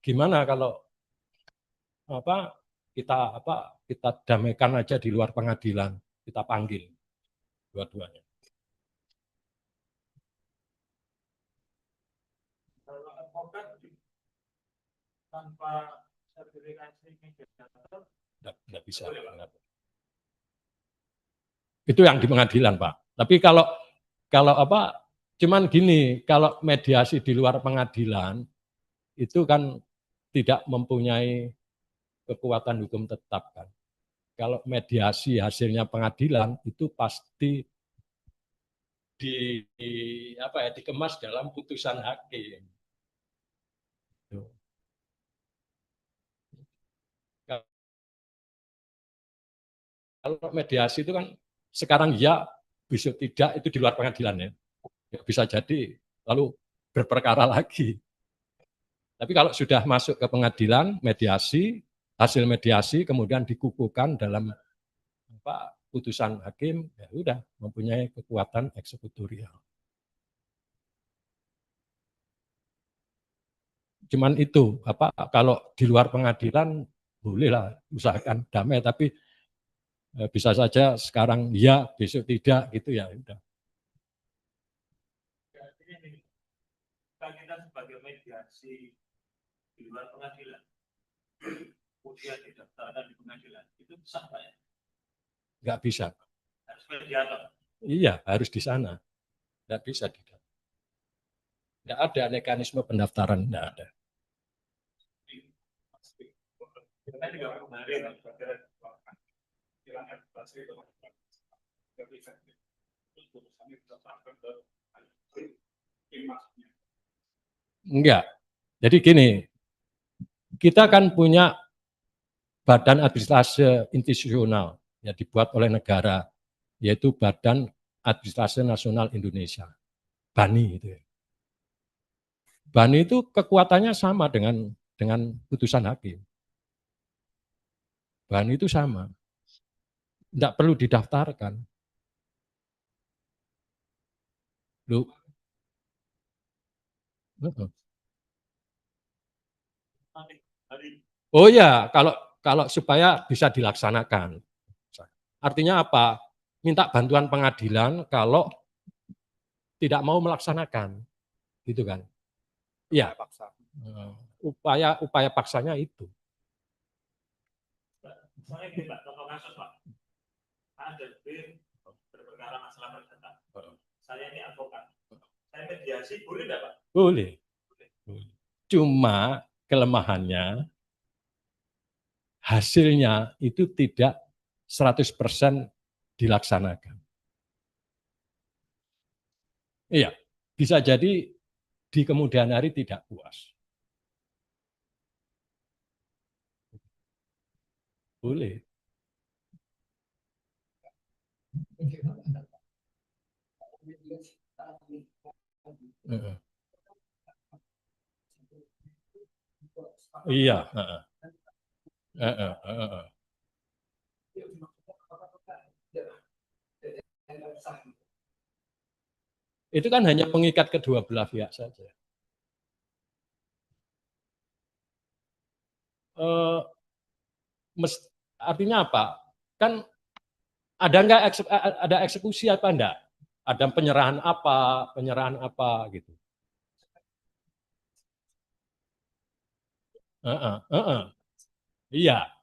gimana kalau kita damaikan aja di luar pengadilan, kita panggil dua-duanya. Kalau advokat tanpa sertifikasi mediator nggak bisa. Itu yang di pengadilan, Pak. Tapi kalau cuman gini, kalau mediasi di luar pengadilan itu kan tidak mempunyai kekuatan hukum tetap kan. Kalau mediasi hasilnya pengadilan itu pasti dikemas dalam putusan hakim. Kalau mediasi itu kan sekarang ya, besok tidak, itu di luar pengadilan ya. Bisa jadi lalu berperkara lagi. Tapi kalau sudah masuk ke pengadilan, mediasi, hasil mediasi kemudian dikukuhkan dalam putusan hakim, ya udah mempunyai kekuatan eksekutorial. Cuman itu, kalau di luar pengadilan bolehlah usahakan damai, tapi bisa saja sekarang ya, besok tidak gitu ya udah. Kita sebagai mediasi di luar pengadilan, kemudian didaftarkan di pengadilan, itu sah Pak ya? Nggak bisa. Harus mediator? Iya, harus di sana. Nggak bisa tidak. Nggak ada mekanisme pendaftaran, nggak ada. Enggak. Jadi gini, kita kan punya badan administrasi institusional yang dibuat oleh negara, yaitu Badan Administrasi Nasional Indonesia, BANI itu. BANI itu kekuatannya sama dengan putusan hakim. BANI itu sama. Tidak perlu didaftarkan. Loh. Oh ya, kalau supaya bisa dilaksanakan. Artinya apa? minta bantuan pengadilan kalau tidak mau melaksanakan, gitu kan? Iya, upaya paksanya itu. Misalnya gini Pak, contoh kasus Pak, A dan B berperkara masalah perdata. Saya ini advokat, saya mediasi boleh nggak Pak? Boleh. Cuma kelemahannya hasilnya itu tidak 100% dilaksanakan. Iya, bisa jadi di kemudian hari tidak puas. Boleh. Iya. Itu kan hanya pengikat kedua belah pihak saja. Artinya apa? Kan ada nggak ada eksekusi apa enggak? Ada penyerahan apa gitu. Iya.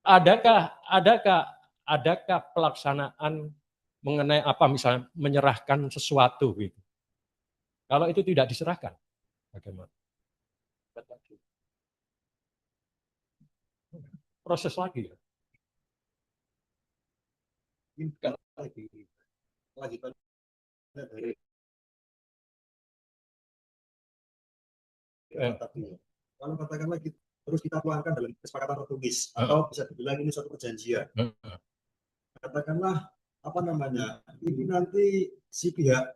Adakah pelaksanaan mengenai apa misalnya menyerahkan sesuatu gitu. Kalau itu tidak diserahkan, bagaimana? Proses lagi ya. Kalau katakanlah terus kita tuangkan dalam kesepakatan tertulis atau bisa dibilang ini suatu perjanjian. Katakanlah apa namanya, ini nanti si pihak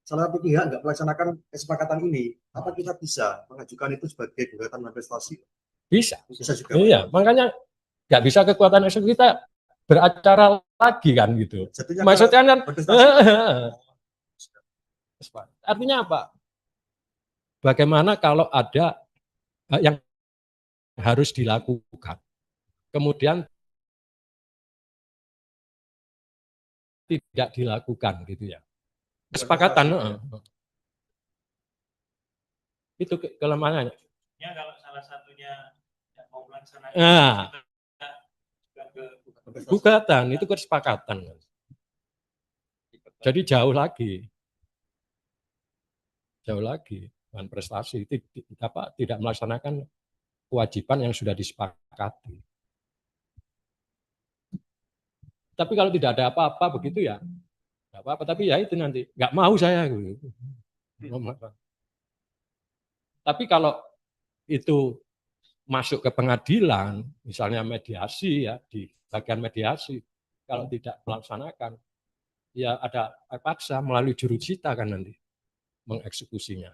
salah satu pihak nggak melaksanakan kesepakatan ini, apa kita bisa mengajukan itu sebagai gugatan manifestasi? Bisa. Bisa juga. Iya, makanya nggak bisa kekuatan eksekutif kita beracara lagi kan gitu. Maksudnya kan artinya apa? Bagaimana kalau ada yang harus dilakukan, kemudian tidak dilakukan gitu ya. Kesepakatan. Itu kelemahannya. Ya kalau salah satunya mau melaksanakan gugatan itu kesepakatan. Jadi jauh lagi dengan prestasi tidak melaksanakan kewajiban yang sudah disepakati. Tapi kalau tidak ada apa-apa begitu ya, nggak apa-apa. Tapi ya itu nanti nggak mau saya. Tapi kalau itu masuk ke pengadilan, misalnya mediasi ya di bagian mediasi, kalau tidak melaksanakan, ya ada paksa melalui jurusita kan nanti mengeksekusinya.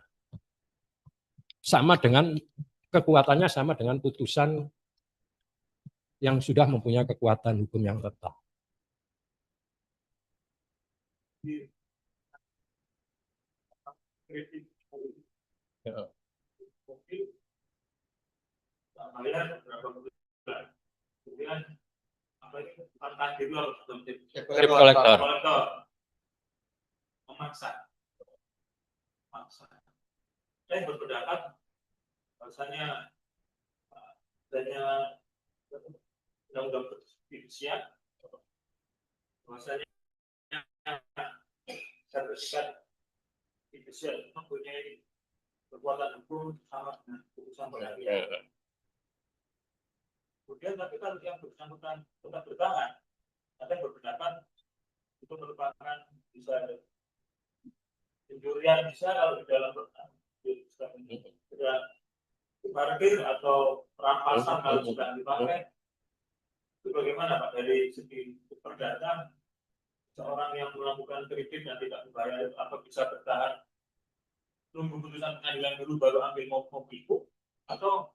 Sama dengan kekuatannya sama dengan putusan yang sudah mempunyai kekuatan hukum yang tetap. Ya. Kalian berapa bulan? Kemudian apa ini bukan dulu atau Debt collector. Memaksa. Saya berpendapat bahwasanya adanya undang-undang fidusia bahwasanya sertifikat fidusia mempunyai kekuatan hukum sama dengan putusan pengadilan. Kemudian tapi kalau yang bersangkutan tetap bertahan, ada berpendapat itu merupakan bisa pencurian bisa kalau di dalam sudah parkir atau rampasan kalau sudah dipakai. Itu bagaimana Pak dari segi perdata seorang yang melakukan kredit dan tidak membayar apa bisa bertahan tunggu putusan pengadilan dulu baru ambil mobil atau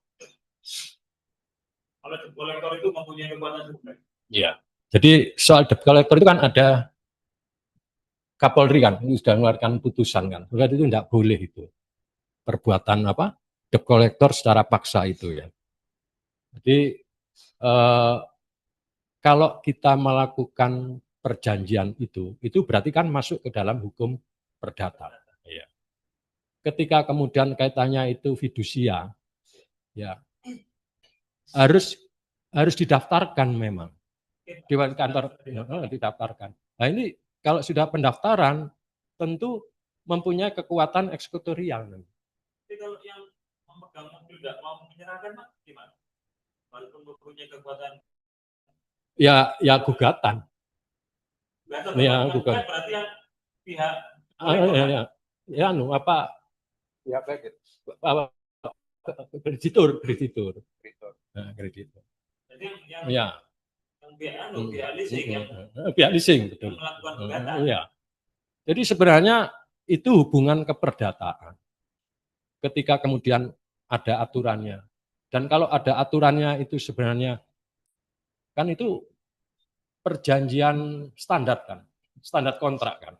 kalau debt collector itu mempunyai kekuatan hukum? Iya. Jadi soal debt collector itu kan ada Kapolri kan, ini sudah mengeluarkan putusan kan. Berarti itu tidak boleh itu perbuatan apa debt collector secara paksa itu ya. Jadi kalau kita melakukan perjanjian itu berarti kan masuk ke dalam hukum perdata. Ya. Ketika kemudian kaitannya itu fidusia, ya harus didaftarkan memang. Dewan kantor didaftarkan. Nah ini kalau sudah pendaftaran tentu mempunyai kekuatan eksekutorial. Tapi kalau yang memegang mobil tidak mau menyerahkan, Pak, gimana? Walaupun mempunyai kekuatan. Ya gugatan. Ya gugatan. Berarti yang pihak ya kreditur. Nah, kreditur. Jadi yang ya. Pihak leasing betul. Melakukan gugatan. Iya. Jadi sebenarnya itu hubungan keperdataan. Ketika kemudian ada aturannya. Dan kalau ada aturannya itu sebenarnya kan itu perjanjian standar kan. Standar kontrak kan.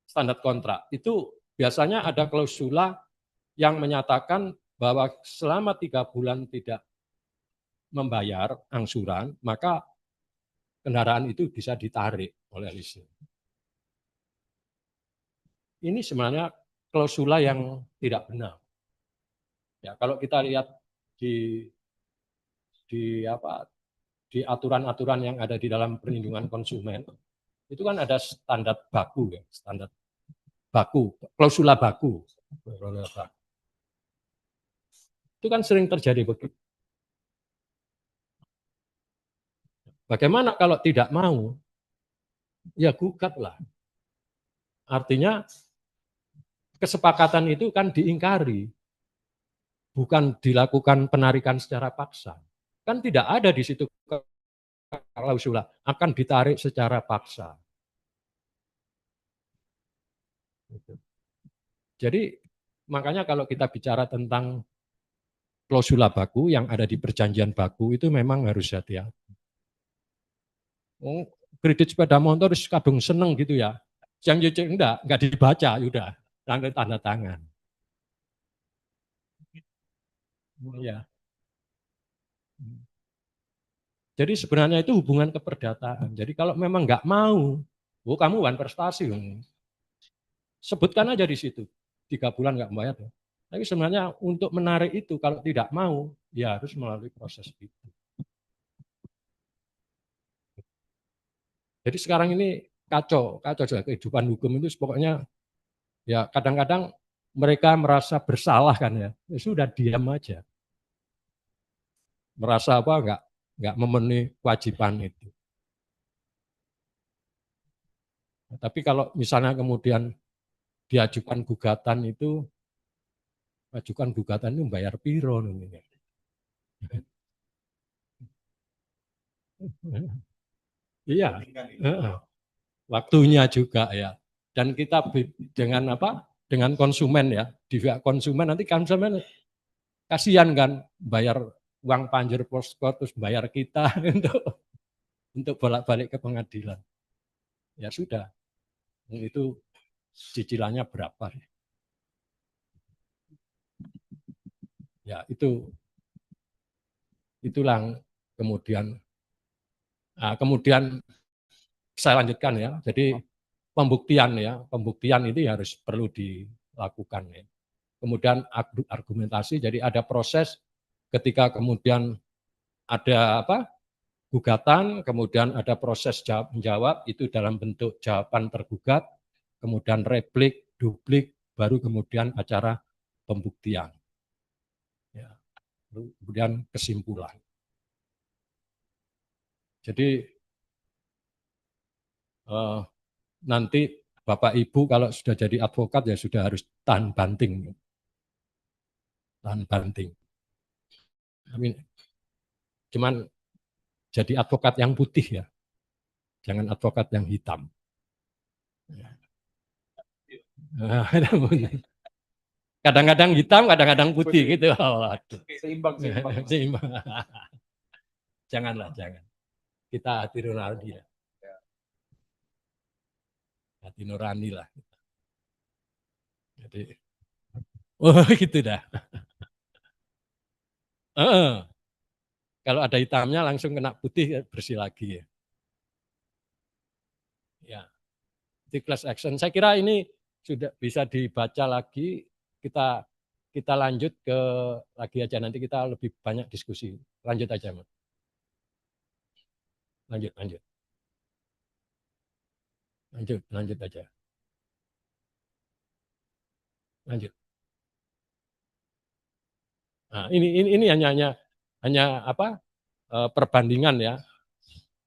Standar kontrak itu biasanya ada klausula yang menyatakan bahwa selama 3 bulan tidak membayar angsuran, maka kendaraan itu bisa ditarik oleh leasing. Ini sebenarnya klausula yang tidak benar. Ya, kalau kita lihat di aturan-aturan yang ada di dalam perlindungan konsumen, itu kan ada standar baku ya, standar baku, klausula baku. Itu kan sering terjadi begitu. Bagaimana kalau tidak mau? Ya gugatlah. Artinya kesepakatan itu kan diingkari. Bukan dilakukan penarikan secara paksa. Kan tidak ada di situ klausula akan ditarik secara paksa. Jadi makanya kalau kita bicara tentang klausula baku yang ada di perjanjian baku itu memang harus hati-hati. Kredit sepeda motor kadung seneng gitu ya. Yang cuci enggak dibaca, udah langsung tanda tangan. Ya. Jadi sebenarnya itu hubungan keperdataan. Jadi kalau memang nggak mau, kamu wan prestasi. Sebutkan aja di situ. 3 bulan nggak membayar. Tapi sebenarnya untuk menarik itu kalau tidak mau, ya harus melalui proses itu. Jadi sekarang ini kacau juga kehidupan hukum itu pokoknya ya kadang-kadang mereka merasa bersalah kan ya sudah diam aja. Merasa apa nggak memenuhi kewajiban itu. Tapi kalau misalnya kemudian diajukan gugatan itu bayar piro nih. Iya. Waktunya juga ya. Dan kita dengan dengan konsumen ya, di pihak konsumen nanti konsumen kasihan kan bayar uang panjer posko terus bayar kita untuk bolak-balik ke pengadilan. Ya sudah. Itu cicilannya berapa? Ya itulah kemudian saya lanjutkan ya. Jadi pembuktian itu harus perlu dilakukan ya. Kemudian argumentasi, jadi ada proses ketika kemudian ada gugatan, kemudian ada proses jawab menjawab itu dalam bentuk jawaban tergugat, kemudian replik, duplik, baru kemudian acara pembuktian. Ya. Kemudian kesimpulan. Jadi nanti Bapak Ibu kalau sudah jadi advokat ya sudah harus tahan banting. Tahan banting. Cuman jadi advokat yang putih ya. Jangan advokat yang hitam. Kadang-kadang hitam, kadang-kadang putih gitu. Oh, Seimbang. Janganlah. Kita hati nurani lah. Hati nurani lah. Jadi, gitu dah. Kalau ada hitamnya langsung kena putih, bersih lagi. Ya, di class action. Saya kira ini sudah bisa dibaca lagi. Kita lanjut ke lagi aja, nanti kita lebih banyak diskusi. Lanjut aja, Mas. Lanjut aja. Lanjut. Nah, ini hanya apa? Perbandingan ya.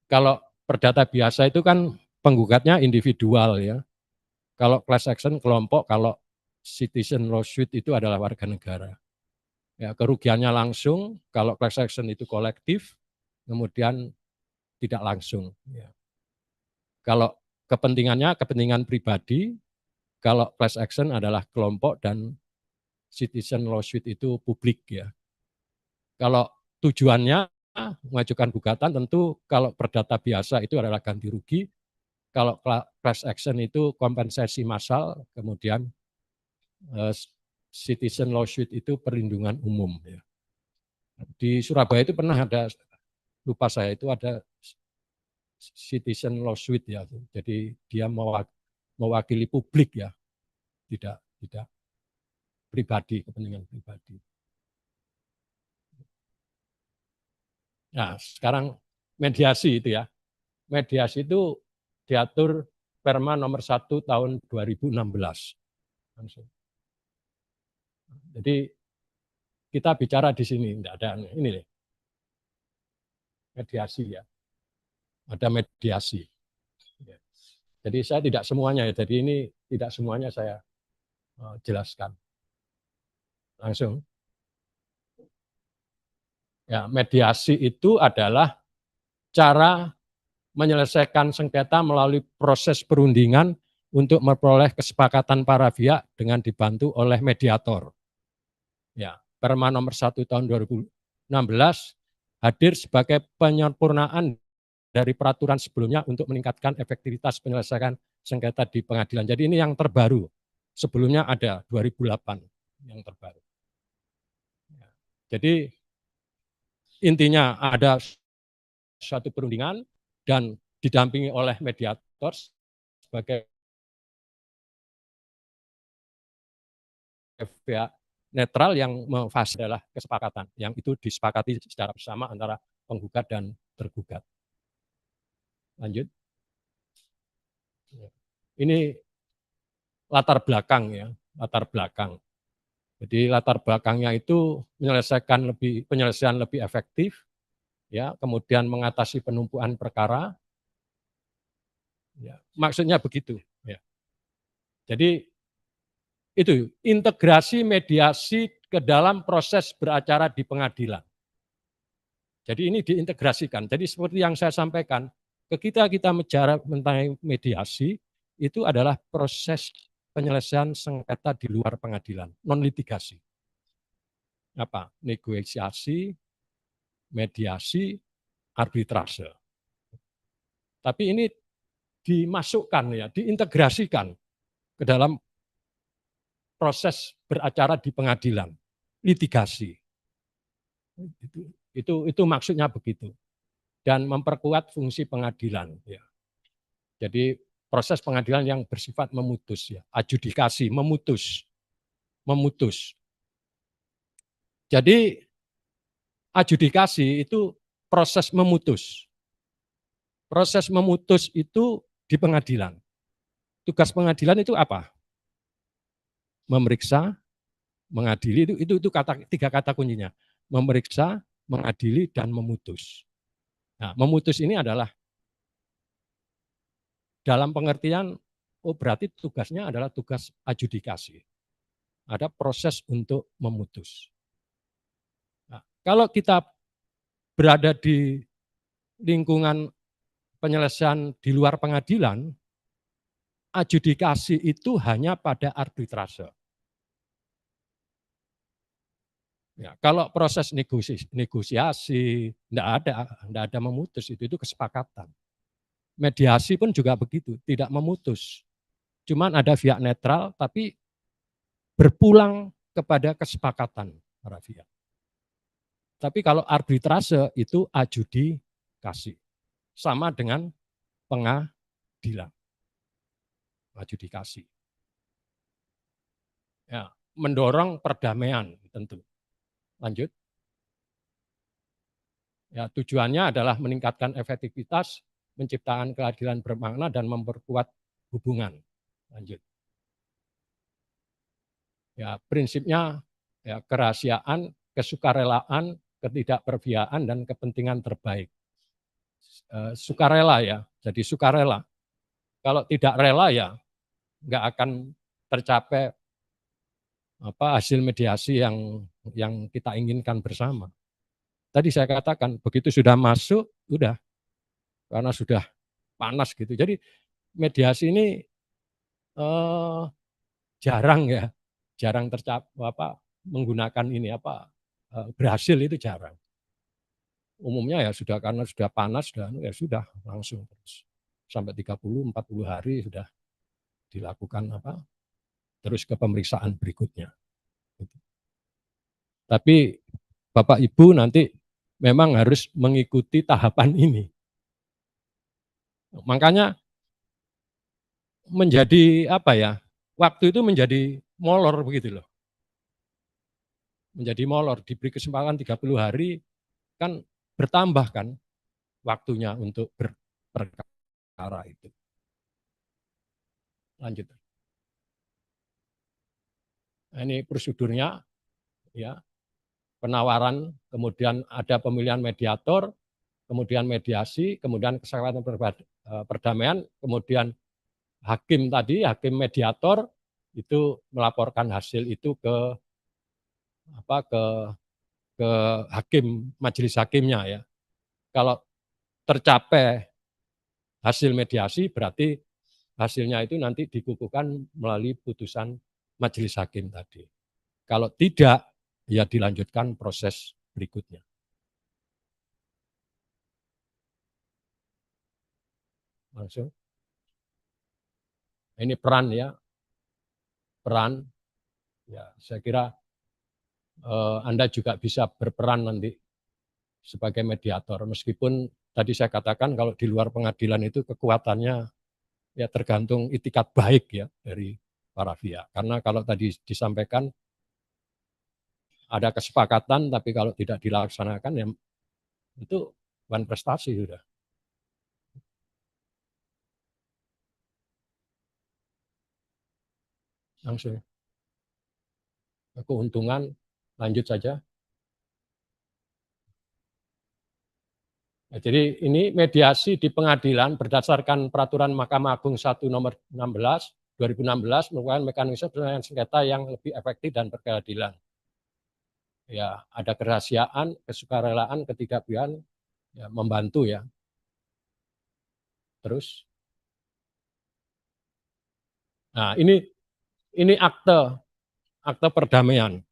Kalau perdata biasa itu kan penggugatnya individual ya. Kalau class action kelompok, kalau citizen lawsuit itu adalah warga negara. Ya, kerugiannya langsung, kalau class action itu kolektif, kemudian tidak langsung. Ya. Kalau kepentingan pribadi, kalau class action adalah kelompok dan citizen lawsuit itu publik ya. Kalau tujuannya mengajukan gugatan tentu kalau perdata biasa itu adalah ganti rugi, kalau class action itu kompensasi massal, kemudian citizen lawsuit itu perlindungan umum ya. Di Surabaya itu pernah ada, lupa saya itu ada citizen lawsuit ya. Jadi dia mewakili publik ya, tidak pribadi, kepentingan pribadi. Nah, sekarang mediasi itu ya. Mediasi itu diatur Perma nomor 1 tahun 2016. Jadi kita bicara di sini, tidak ada ini nih. Mediasi ya. Ada mediasi. Jadi saya tidak semuanya ya. Jadi ini tidak semuanya saya jelaskan. Langsung. Ya, mediasi itu adalah cara menyelesaikan sengketa melalui proses perundingan untuk memperoleh kesepakatan para pihak dengan dibantu oleh mediator. Ya, Perma nomor 1 tahun 2016 hadir sebagai penyempurnaan dari peraturan sebelumnya untuk meningkatkan efektivitas penyelesaian sengketa di pengadilan. Jadi ini yang terbaru. Sebelumnya ada 2008 yang terbaru. Jadi intinya ada suatu perundingan dan didampingi oleh mediator sebagai pihak netral yang memfasilitasi adalah kesepakatan yang itu disepakati secara bersama antara penggugat dan tergugat. Lanjut. Ini latar belakang ya, latar belakang. Jadi latar belakangnya itu penyelesaian lebih efektif, ya, kemudian mengatasi penumpukan perkara. Ya, maksudnya begitu. Ya. Jadi itu integrasi mediasi ke dalam proses beracara di pengadilan. Jadi ini diintegrasikan. Jadi seperti yang saya sampaikan, ketika kita bicara tentang mediasi, itu adalah proses penyelesaian sengketa di luar pengadilan, non litigasi. Apa? Negosiasi, mediasi, arbitrase. Tapi ini dimasukkan ya, diintegrasikan ke dalam proses beracara di pengadilan, litigasi. Itu maksudnya begitu. Dan memperkuat fungsi pengadilan ya. Jadi proses pengadilan yang bersifat memutus ya, adjudikasi, memutus. Jadi adjudikasi itu proses memutus. Proses memutus itu di pengadilan. Tugas pengadilan itu apa? Memeriksa, mengadili, itu tiga kata kuncinya. Memeriksa, mengadili, dan memutus. Nah, memutus ini adalah dalam pengertian, berarti tugasnya adalah tugas adjudikasi. Ada proses untuk memutus. Nah, kalau kita berada di lingkungan penyelesaian di luar pengadilan, adjudikasi itu hanya pada arbitrase. Ya, kalau proses negosiasi tidak ada memutus, itu kesepakatan. Mediasi pun juga begitu, tidak memutus. Cuman ada pihak netral, tapi berpulang kepada kesepakatan para pihak. Tapi kalau arbitrase itu adjudikasi. Sama dengan pengadilan. Adjudikasi. Ya, mendorong perdamaian tentu. Lanjut. Ya, tujuannya adalah meningkatkan efektivitas, menciptakan keadilan bermakna dan memperkuat hubungan. Lanjut. Ya, prinsipnya ya, kerahasiaan, kesukarelaan, ketidakperpihakan dan kepentingan terbaik. Sukarela ya, jadi sukarela. Kalau tidak rela ya nggak akan tercapai hasil mediasi yang kita inginkan bersama. Tadi saya katakan begitu sudah masuk, udah karena sudah panas gitu. Jadi mediasi ini jarang ya, jarang tercapai menggunakan ini berhasil itu jarang. Umumnya ya sudah karena sudah panas dan ya sudah langsung terus sampai 30-40 hari sudah dilakukan terus ke pemeriksaan berikutnya. Tapi Bapak Ibu nanti memang harus mengikuti tahapan ini. Makanya menjadi waktu itu menjadi molor begitu loh. Menjadi molor, diberi kesempatan 30 hari kan bertambah kan waktunya untuk berperkara itu. Lanjut. Nah, ini prosedurnya ya. Penawaran, kemudian ada pemilihan mediator, kemudian mediasi, kemudian kesepakatan perdamaian, kemudian hakim mediator itu melaporkan hasil itu ke hakim, majelis hakimnya ya. Kalau tercapai hasil mediasi berarti hasilnya itu nanti dikukuhkan melalui putusan majelis hakim tadi. Kalau tidak, ya dilanjutkan proses berikutnya. Langsung. Ini peran ya. Peran. Ya, saya kira Anda juga bisa berperan nanti sebagai mediator. Meskipun tadi saya katakan kalau di luar pengadilan itu kekuatannya ya tergantung itikat baik ya dari para pihak. Karena kalau tadi disampaikan ada kesepakatan tapi kalau tidak dilaksanakan ya itu bukan prestasi sudah. Langsung. Keuntungan lanjut saja. Nah, jadi ini mediasi di pengadilan berdasarkan peraturan Mahkamah Agung 1 nomor 16 2016 merupakan mekanisme penyelesaian sengketa yang lebih efektif dan berkeadilan. Ya, ada kerahasiaan, kesukarelaan, ketidakberpihakan, ya, membantu ya. Terus, nah ini akte perdamaian.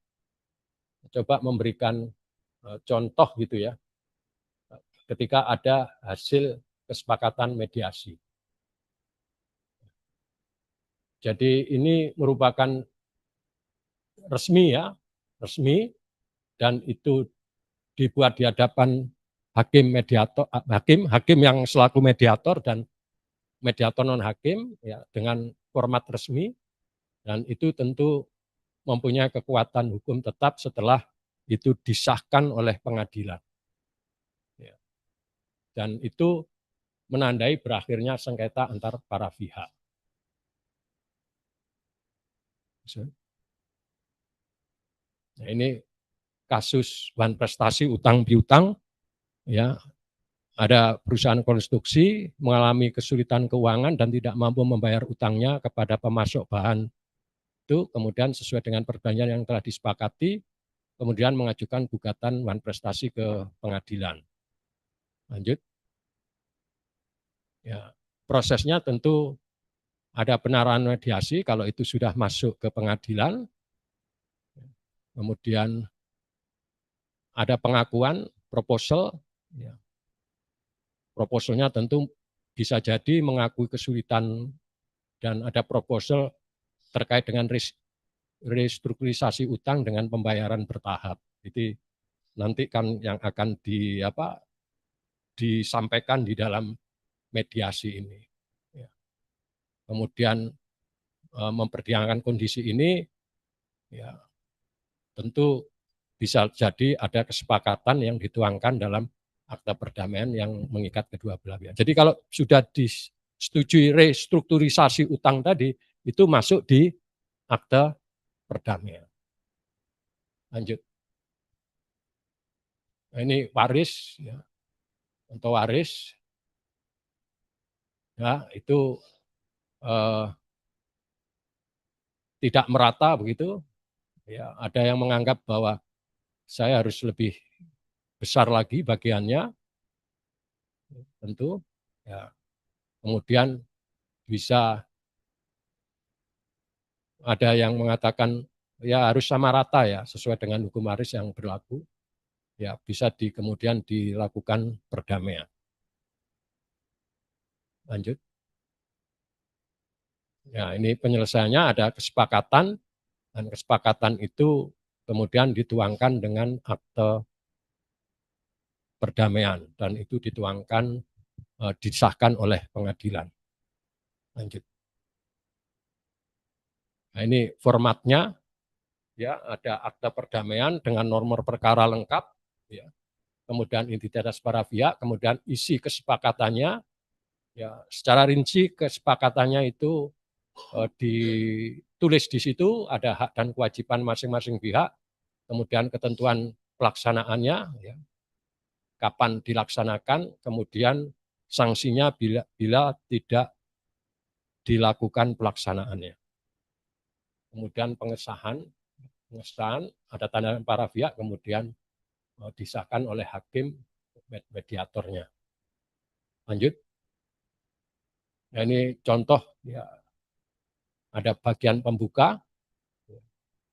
Coba memberikan contoh gitu ya, ketika ada hasil kesepakatan mediasi. Jadi ini merupakan resmi ya, resmi dan itu dibuat di hadapan hakim mediator, hakim yang selaku mediator dan mediator non hakim ya dengan format resmi dan itu tentu mempunyai kekuatan hukum tetap setelah itu disahkan oleh pengadilan. Ya. Dan itu menandai berakhirnya sengketa antar para pihak. Nah, ini kasus bahan prestasi utang piutang, ya ada perusahaan konstruksi mengalami kesulitan keuangan dan tidak mampu membayar utangnya kepada pemasok bahan itu, kemudian sesuai dengan perjanjian yang telah disepakati, kemudian mengajukan gugatan bahan prestasi ke pengadilan. Lanjut. Ya, prosesnya tentu ada penawaran mediasi kalau itu sudah masuk ke pengadilan, kemudian ada pengakuan proposal, ya. Proposalnya tentu bisa jadi mengakui kesulitan dan ada proposal terkait dengan restrukturisasi utang dengan pembayaran bertahap. Jadi nanti kan yang akan disampaikan di dalam mediasi ini. Ya. Kemudian mempertimbangkan kondisi ini, ya tentu bisa jadi ada kesepakatan yang dituangkan dalam akta perdamaian yang mengikat kedua belah pihak. Jadi kalau sudah disetujui restrukturisasi utang tadi, itu masuk di akta perdamaian. Lanjut. Nah, ini waris, ya. Untuk waris, ya itu tidak merata begitu. Ya, ada yang menganggap bahwa saya harus lebih besar lagi bagiannya, tentu. Ya, kemudian bisa ada yang mengatakan ya harus sama rata ya sesuai dengan hukum waris yang berlaku. Ya bisa kemudian dilakukan perdamaian. Lanjut. Ya ini penyelesaiannya ada kesepakatan dan kesepakatan itu kemudian dituangkan dengan akte perdamaian dan itu dituangkan disahkan oleh pengadilan. Lanjut. Nah ini formatnya, ya ada akta perdamaian dengan nomor perkara lengkap, ya. Kemudian identitas para pihak, kemudian isi kesepakatannya, ya secara rinci kesepakatannya itu ditulis di situ ada hak dan kewajiban masing-masing pihak, kemudian ketentuan pelaksanaannya, ya, kapan dilaksanakan, kemudian sanksinya bila tidak dilakukan pelaksanaannya. Kemudian pengesahan ada tanda tangan para pihak, kemudian disahkan oleh hakim mediatornya. Lanjut. Nah, ini contoh, ya, ada bagian pembuka,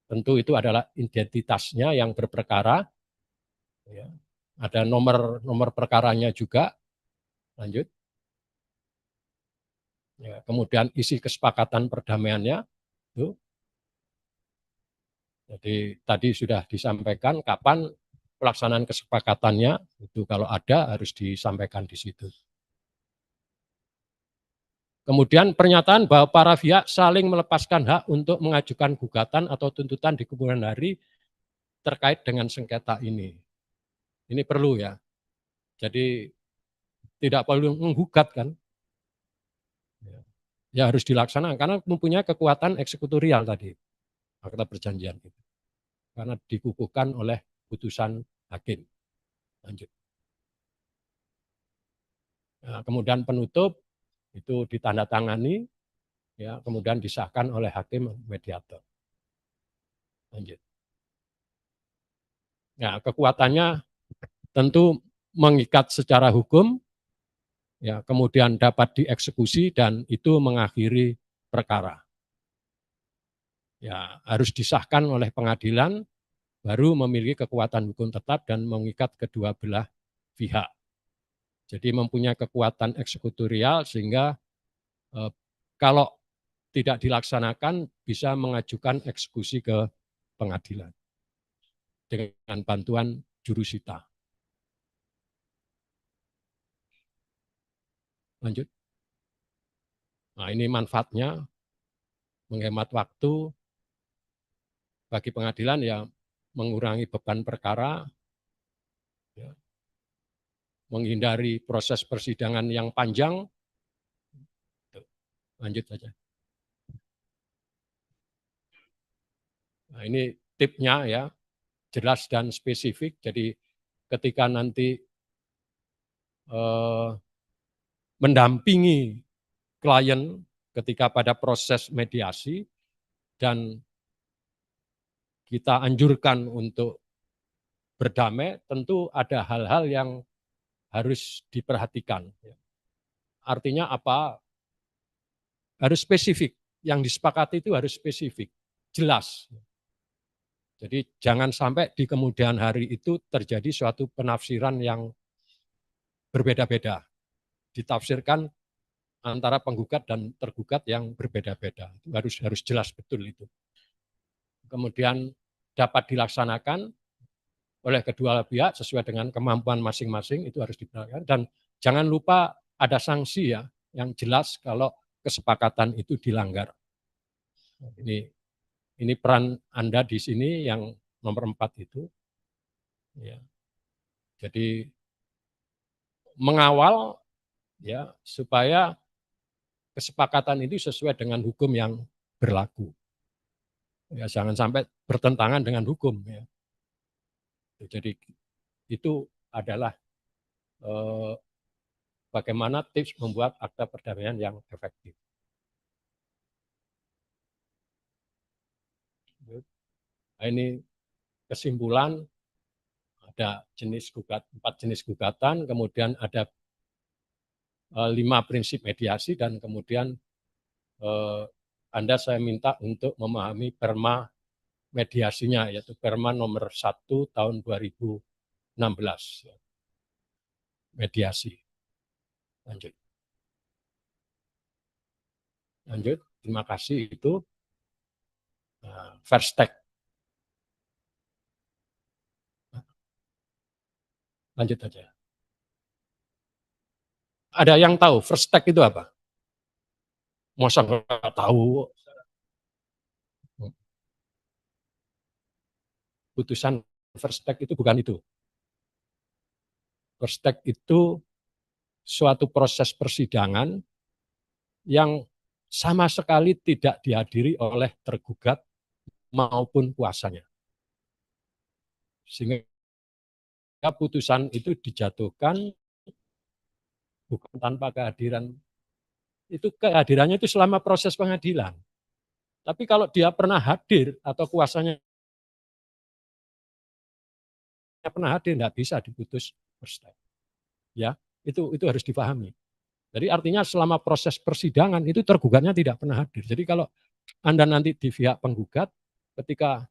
tentu itu adalah identitasnya yang berperkara, ya. Ada nomor perkaranya juga. Lanjut. Ya, kemudian isi kesepakatan perdamaiannya, itu. Jadi tadi sudah disampaikan kapan pelaksanaan kesepakatannya, itu kalau ada harus disampaikan di situ. Kemudian pernyataan bahwa para pihak saling melepaskan hak untuk mengajukan gugatan atau tuntutan di kemudian hari terkait dengan sengketa ini. Ini perlu ya. Jadi tidak perlu menggugat kan. Ya harus dilaksanakan karena mempunyai kekuatan eksekutorial tadi. Akta perjanjian itu. Karena dikukuhkan oleh putusan hakim. Lanjut. Nah, kemudian penutup itu ditandatangani, ya, kemudian disahkan oleh hakim mediator. Lanjut. Nah, kekuatannya tentu mengikat secara hukum, ya, kemudian dapat dieksekusi dan itu mengakhiri perkara. Ya, harus disahkan oleh pengadilan, baru memiliki kekuatan hukum tetap dan mengikat kedua belah pihak. Jadi mempunyai kekuatan eksekutorial sehingga kalau tidak dilaksanakan bisa mengajukan eksekusi ke pengadilan dengan bantuan jurusita. Lanjut. Nah ini manfaatnya menghemat waktu bagi pengadilan, ya mengurangi beban perkara, ya, menghindari proses persidangan yang panjang. Lanjut saja. Nah ini tipnya ya, jelas dan spesifik. Jadi ketika nanti mendampingi klien ketika pada proses mediasi dan kita anjurkan untuk berdamai, tentu ada hal-hal yang harus diperhatikan. Artinya apa? Harus spesifik. Yang disepakati itu harus spesifik, jelas. Jadi jangan sampai di kemudian hari itu terjadi suatu penafsiran yang berbeda-beda. Ditafsirkan antara penggugat dan tergugat yang berbeda-beda. Harus jelas betul itu. Kemudian dapat dilaksanakan oleh kedua pihak sesuai dengan kemampuan masing-masing itu harus diperhatikan, dan jangan lupa ada sanksi ya yang jelas kalau kesepakatan itu dilanggar. Ini peran Anda di sini yang nomor 4 itu. Ya. Jadi mengawal ya supaya kesepakatan itu sesuai dengan hukum yang berlaku. Ya, jangan sampai bertentangan dengan hukum ya. Jadi itu adalah bagaimana tips membuat akta perdamaian yang efektif. Nah, ini kesimpulan, ada 4 jenis gugatan, kemudian ada 5 prinsip mediasi, dan kemudian Anda saya minta untuk memahami perma mediasinya, yaitu perma nomor 1 tahun 2016. Mediasi. Lanjut. Terima kasih. Itu first take. Lanjut aja. Ada yang tahu first take itu apa? Masa nggak tahu? Putusan first take itu bukan itu. First take itu suatu proses persidangan yang sama sekali tidak dihadiri oleh tergugat maupun kuasanya. Sehingga putusan itu dijatuhkan bukan tanpa kehadiran. Itu kehadirannya itu selama proses pengadilan. Tapi kalau dia pernah hadir atau kuasanya pernah hadir, tidak bisa diputus first take. Ya, itu harus dipahami. Jadi artinya selama proses persidangan itu tergugatnya tidak pernah hadir. Jadi kalau Anda nanti di pihak penggugat, ketika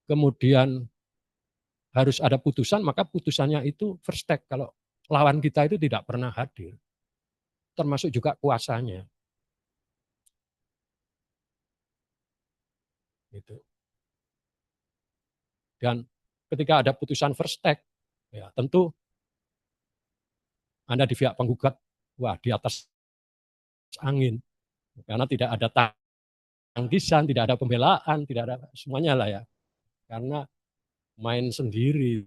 kemudian harus ada putusan, maka putusannya itu first take. Kalau lawan kita itu tidak pernah hadir, termasuk juga kuasanya. Gitu. Dan ketika ada putusan first take, ya tentu Anda di pihak penggugat, wah di atas angin, karena tidak ada tangkisan, tidak ada pembelaan, tidak ada semuanya lah ya, karena main sendiri.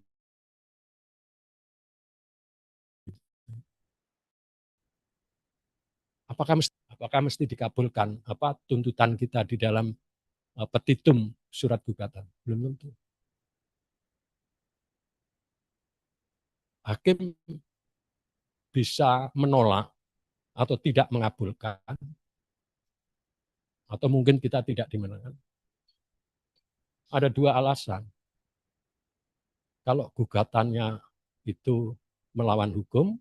Apakah mesti dikabulkan tuntutan kita di dalam petitum surat gugatan? Belum tentu. Hakim bisa menolak atau tidak mengabulkan, atau mungkin kita tidak dimenangkan. Ada 2 alasan. Kalau gugatannya itu melawan hukum,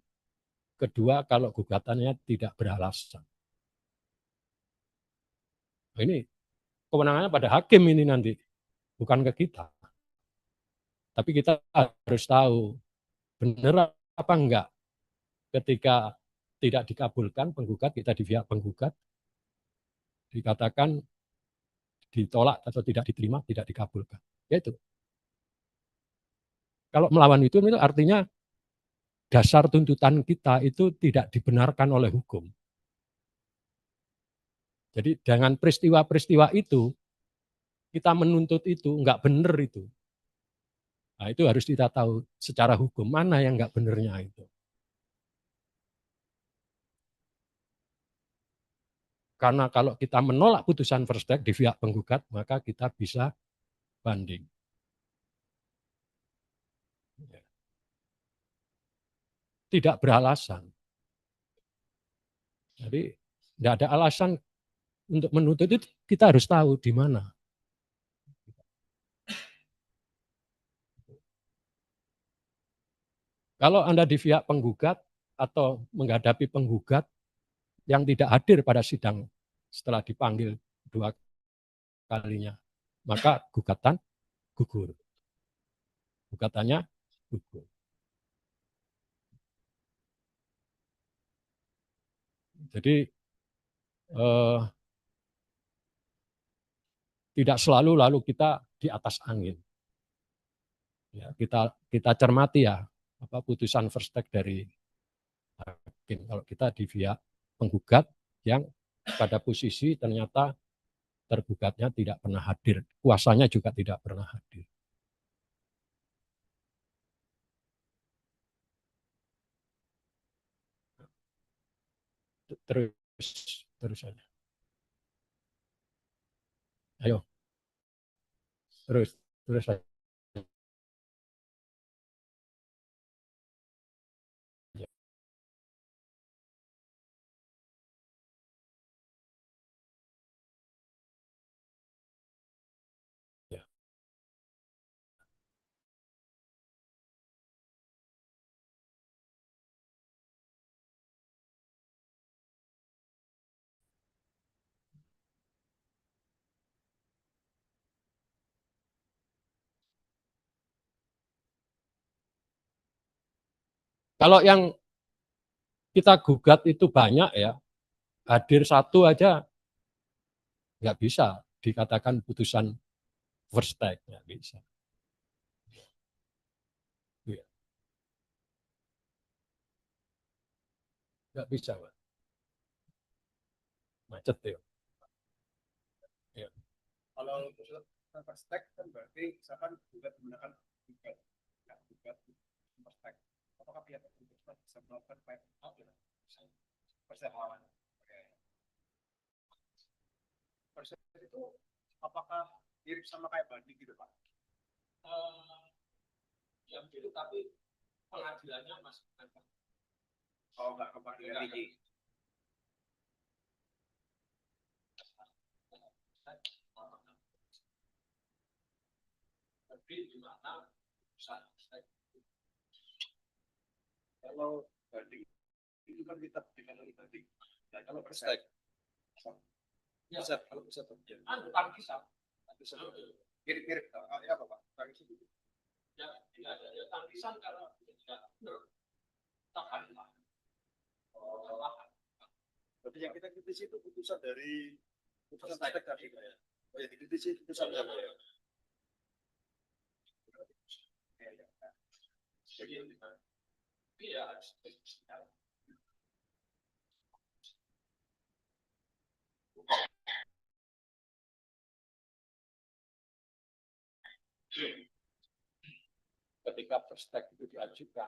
kedua kalau gugatannya tidak beralasan. Nah, ini kewenangannya pada hakim ini nanti, bukan ke kita. Tapi kita harus tahu benar apa enggak ketika tidak dikabulkan penggugat, kita di pihak penggugat dikatakan ditolak atau tidak diterima, tidak dikabulkan. Yaitu. Kalau melawan itu artinya dasar tuntutan kita itu tidak dibenarkan oleh hukum. Jadi dengan peristiwa-peristiwa itu, kita menuntut itu, enggak benar itu. Nah itu harus kita tahu secara hukum, mana yang enggak benernya itu. Karena kalau kita menolak putusan first take di pihak penggugat, maka kita bisa banding. Tidak beralasan. Jadi tidak ada alasan untuk menuntut itu, kita harus tahu di mana. Kalau Anda di pihak penggugat atau menghadapi penggugat yang tidak hadir pada sidang setelah dipanggil 2 kalinya, maka gugatan gugur. Gugatannya gugur. Jadi tidak selalu lalu kita di atas angin. Ya, kita cermati ya apa putusan first take dari hakim. Kalau kita di pihak penggugat yang pada posisi ternyata tergugatnya tidak pernah hadir, kuasanya juga tidak pernah hadir. Terus aja. Ayo, terus aja. Ya. Kalau yang kita gugat itu banyak ya, hadir satu aja nggak bisa dikatakan putusan first take, nggak bisa. Ya. Nggak bisa, Pak. Macet ya. Ya. Kalau first take kan berarti misalkan gugat menggunakan gugat, ya, gugat first take. Apakah pihak tergugat bisa melakukan fight out ya? First take lawan. First take itu apakah mirip sama kayak banding gitu Pak? Yang gitu tapi pengadilannya masih oh nggak ke pengadilan tinggi. Tapi di mana kalau banding itu kan kita dengan banding. Nah kalau perstek, ya kalau bisa terjadi. Bukan bisa. Mirip-mirip ya apa Pak? Tangkis itu. Ya tidak ada tangkisan karena tidak benar. Tahan. Berarti yang kita kritisi itu putusan dari putusan tek tadi ya. Oh ya dikritisi putusan apa ya? Iya. Ketika first take itu diajukan,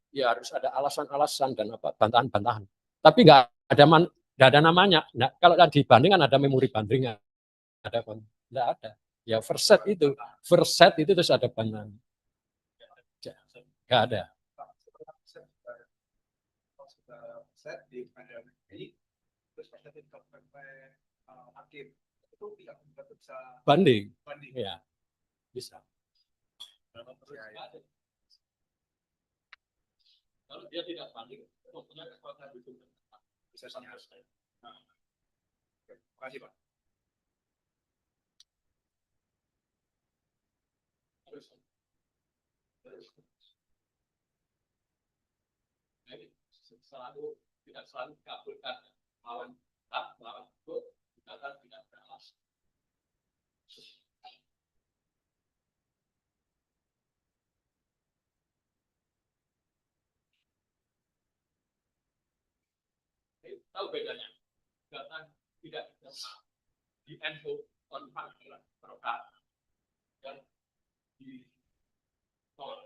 ya harus ada alasan-alasan dan apa bantahan-bantahan. Tapi nggak ada namanya. Nah, kalau dibanding kan ada memori bandingnya, ada nggak ada. Ya first set itu terus ada bantahan. Nggak ada. Set di pengadilan ini terus pada hakim itu tidak bisa banding. Ya bisa. Kalau dia tidak banding, punya kekuatan hukum bisa selesai. Terima kasih Pak. Selalu tidak selalu dikabulkan lawan tak lawan itu gugatan tidak beralasan. Tahu bedanya? Gugatan tidak di NU on panggilan perkara dan di tol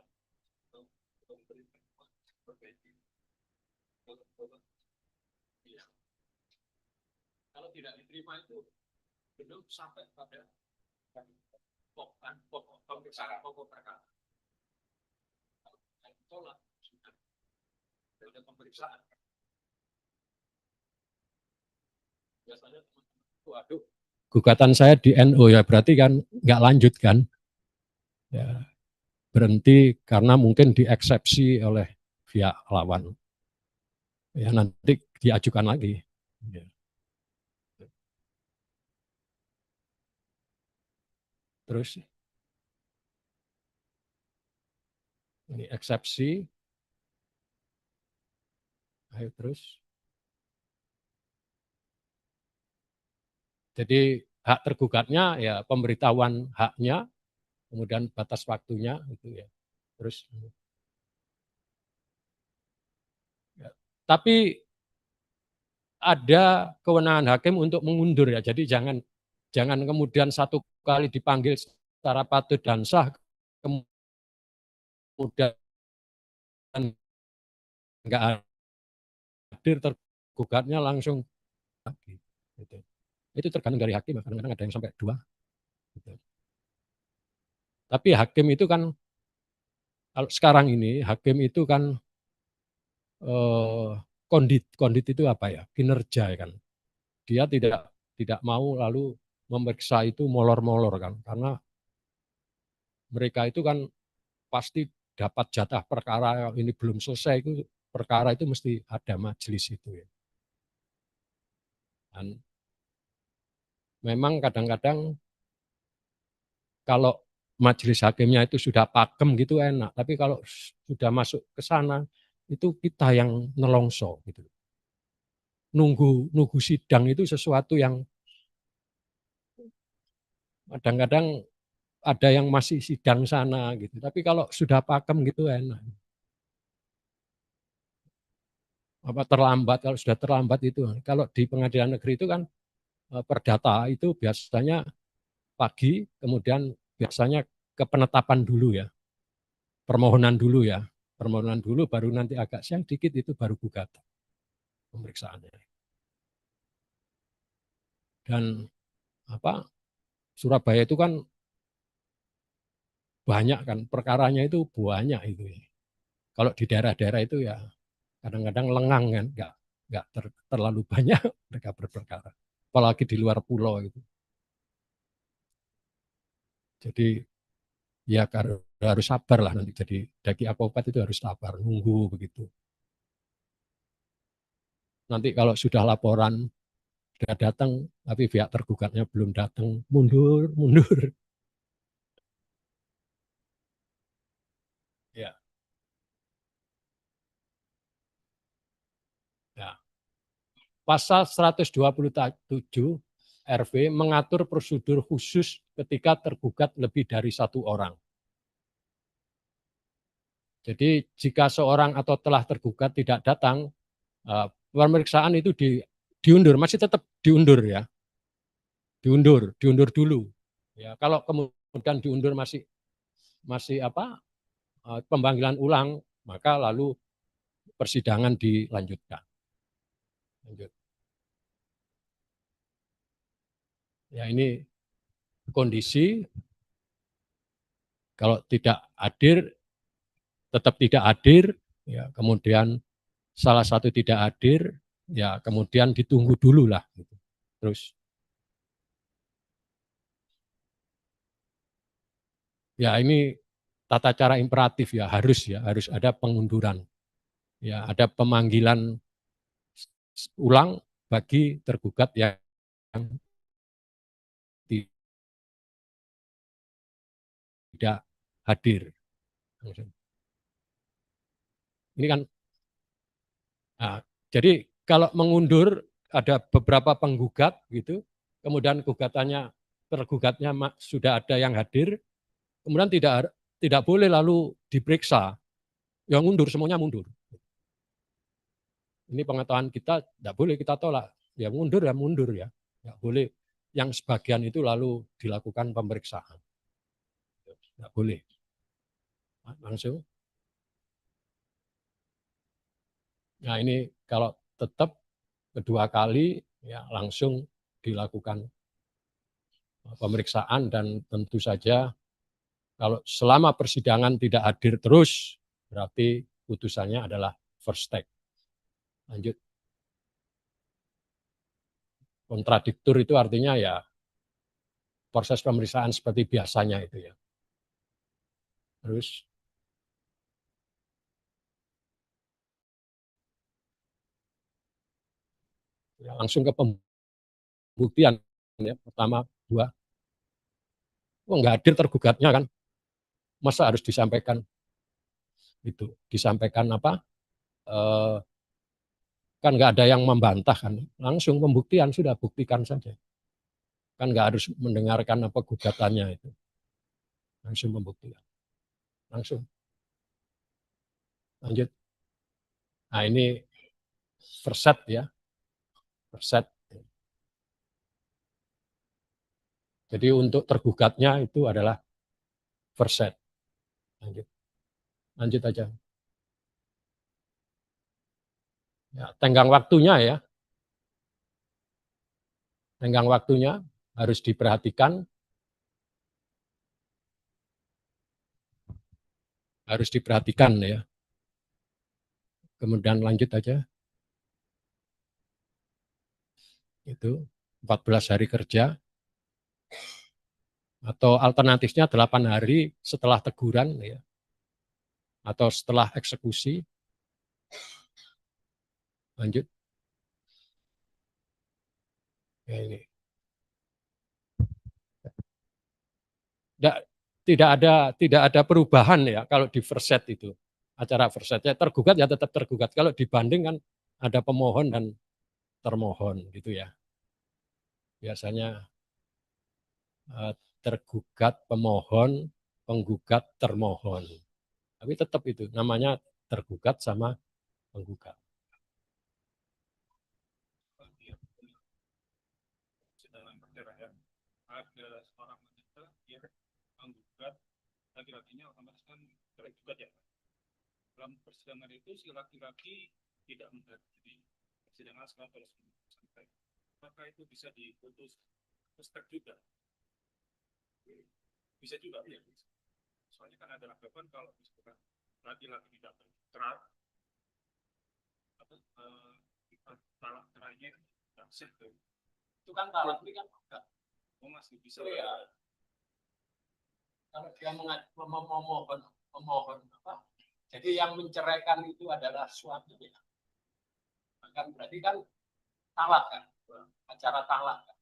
ya. Kalau tidak diterima itu belum sampai pada pokok pemeriksaan pokok perkara. Kalau tolak sudah ada pemeriksaan. Biasanya waduh, gugatan saya di NU ya berarti kan nggak lanjut kan? Ya, berhenti karena mungkin dieksepsi oleh pihak lawan. Ya nanti diajukan lagi. Ya. Terus ini eksepsi. Ayo terus. Jadi hak tergugatnya ya pemberitahuan haknya kemudian batas waktunya itu ya. Terus ya. Tapi ada kewenangan hakim untuk mengundur ya. Jadi jangan kemudian satu kali dipanggil secara patut dan sah, kemudian nggak hadir, tergugatnya langsung lagi. Gitu. Itu tergantung dari hakim, kadang-kadang ada yang sampai 2. Gitu. Tapi hakim itu kan, kalau sekarang ini hakim itu kan kondit itu apa ya, kinerja kan. Dia tidak mau lalu memeriksa itu molor-molor kan, karena mereka itu kan pasti dapat jatah perkara ini belum selesai, itu perkara itu mesti ada majelis itu ya. Dan memang kadang-kadang kalau majelis hakimnya itu sudah pakem gitu enak, tapi kalau sudah masuk ke sana itu kita yang nelongso gitu. Nunggu sidang itu sesuatu yang kadang-kadang ada yang masih sidang sana gitu. Tapi kalau sudah pakem gitu enak. Apa terlambat, kalau sudah terlambat itu. Kalau di pengadilan negeri itu kan perdata itu biasanya pagi, kemudian biasanya ke penetapan dulu ya. Permohonan dulu ya. Permohonan dulu baru nanti agak siang dikit itu baru gugatan pemeriksaannya. Dan apa Surabaya itu kan banyak kan perkaranya itu banyak itu. Kalau di daerah-daerah itu ya kadang-kadang lengang kan, nggak terlalu banyak mereka berperkara, apalagi di luar pulau itu. Jadi ya harus sabar lah nanti jadi daki advokat itu harus sabar, nunggu begitu. Nanti kalau sudah laporan, sudah datang, tapi pihak tergugatnya belum datang, mundur. Ya, ya. Pasal 127 RV mengatur prosedur khusus ketika tergugat lebih dari 1 orang. Jadi jika seorang atau telah tergugat tidak datang, pemeriksaan itu diundur, masih tetap diundur ya, diundur dulu. Ya, kalau kemudian diundur masih pemanggilan ulang, maka lalu persidangan dilanjutkan. Lanjut. Ya ini kondisi kalau tidak hadir, tetap tidak hadir, ya kemudian salah satu tidak hadir, ya kemudian ditunggu dulu lah. Gitu. Terus ya ini tata cara imperatif ya harus ada pengunduran, ya ada pemanggilan ulang bagi tergugat yang tidak hadir. Ini kan, nah, jadi kalau mengundur ada beberapa penggugat gitu, kemudian tergugatnya sudah ada yang hadir, kemudian tidak boleh lalu diperiksa, yang mundur semuanya mundur. Ini pengetahuan kita tidak boleh kita tolak, ya mundur ya, nggak boleh yang sebagian itu lalu dilakukan pemeriksaan, nggak boleh langsung. Nah ini kalau tetap kedua kali ya langsung dilakukan pemeriksaan dan tentu saja kalau selama persidangan tidak hadir terus berarti putusannya adalah first take. Lanjut. Kontradiktur itu artinya ya proses pemeriksaan seperti biasanya itu ya. Terus ya, langsung ke pembuktian ya. Pertama, 2. Oh, nggak hadir tergugatnya kan. Masa harus disampaikan itu? Disampaikan apa? Kan nggak ada yang membantah kan. Langsung pembuktian sudah buktikan saja. Kan nggak harus mendengarkan apa gugatannya itu. Langsung pembuktian. Langsung. Lanjut. Nah ini verset ya. Verset. Jadi untuk tergugatnya itu adalah verset. Lanjut. Lanjut aja. Ya, tenggang waktunya ya. Tenggang waktunya harus diperhatikan. Harus diperhatikan ya. Kemudian lanjut aja. Itu 14 hari kerja. Atau alternatifnya 8 hari setelah teguran ya. Atau setelah eksekusi. Lanjut. Ya, ini. Tidak ada perubahan ya kalau di verset itu. Acara versetnya tergugat ya tetap tergugat. Kalau dibanding kan ada pemohon dan termohon gitu ya. Biasanya tergugat pemohon, penggugat termohon. Tapi tetap itu namanya tergugat sama penggugat. Dalam perceraian ada seorang wanita yang menggugat laki-lakinya, otomatis kan cerai gugat ya. Dalam persidangan itu si laki-laki tidak menghadiri persidangan selama sampai, maka itu bisa diputus pesterk juga. Bisa juga ya. Soalnya kan ada anggapan kalau misalkan laki-laki tidak bercerai, atau talak cerainya tidak sah. Itu kan talak ini kan enggak. Oh, masih bisa ya. Kalau dia memohon apa? Jadi yang menceraikan itu adalah suaminya. Kan berarti kan talak kan, acara talak kan.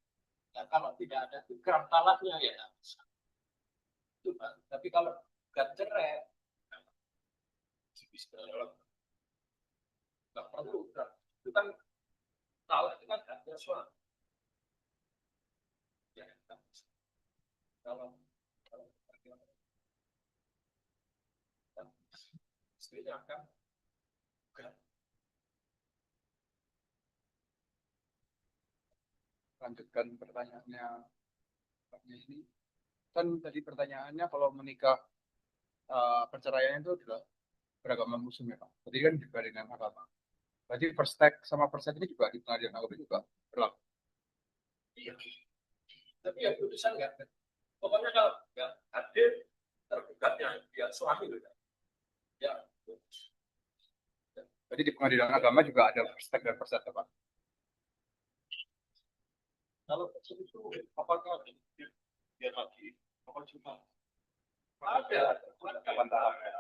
Ya, kalau tidak ada ikrar talaknya ya tidak bisa. Itu, tapi kalau gak cerai, bisa nggak perlu. Itu kan talak itu kan ada suami. Ya, kalau istrinya akan lanjutkan pertanyaannya ini. Kan tadi pertanyaannya kalau menikah perceraian itu adalah beragama Muslim ya Pak. Berarti kan juga dengan agama. Berarti first take sama first take ini juga di pengadilan agama juga berlaku. iya. Tapi ya putusan nggak. Pokoknya kalau nggak hadir tergugatnya ya suami loh. Ya. Jadi di pengadilan agama juga ada first take dan first take Pak. Kalau itu apakah dia lagi? Apa cuma ada kapan tahapnya?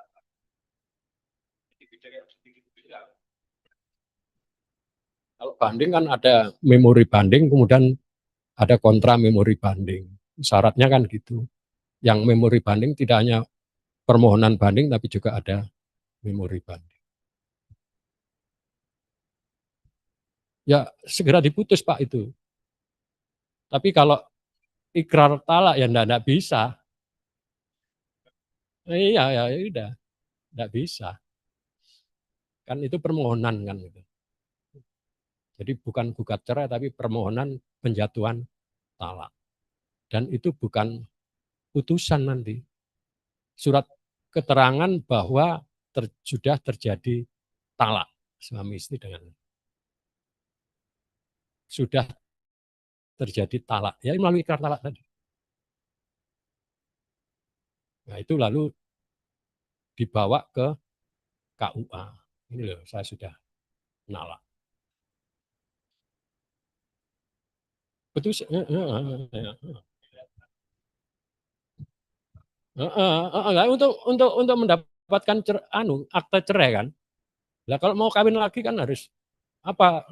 Kalau banding kan ada memori banding, kemudian ada kontra memori banding. Syaratnya kan gitu. Yang memori banding tidak hanya permohonan banding, tapi juga ada memori banding. Ya segera diputus Pak itu. Tapi kalau ikrar talak ya enggak bisa. Iya ya udah, enggak bisa. Kan itu permohonan kan gitu. Jadi bukan gugat cerai tapi permohonan penjatuhan talak. Dan itu bukan putusan nanti. Surat keterangan bahwa sudah terjadi talak suami istri dengan sudah terjadi talak. Ya melalui ikrar talak tadi. Nah itu lalu dibawa ke KUA. Ini loh saya sudah nalak. Betul. Untuk mendapatkan akte cerai kan. Lah kalau mau kawin lagi kan harus apa?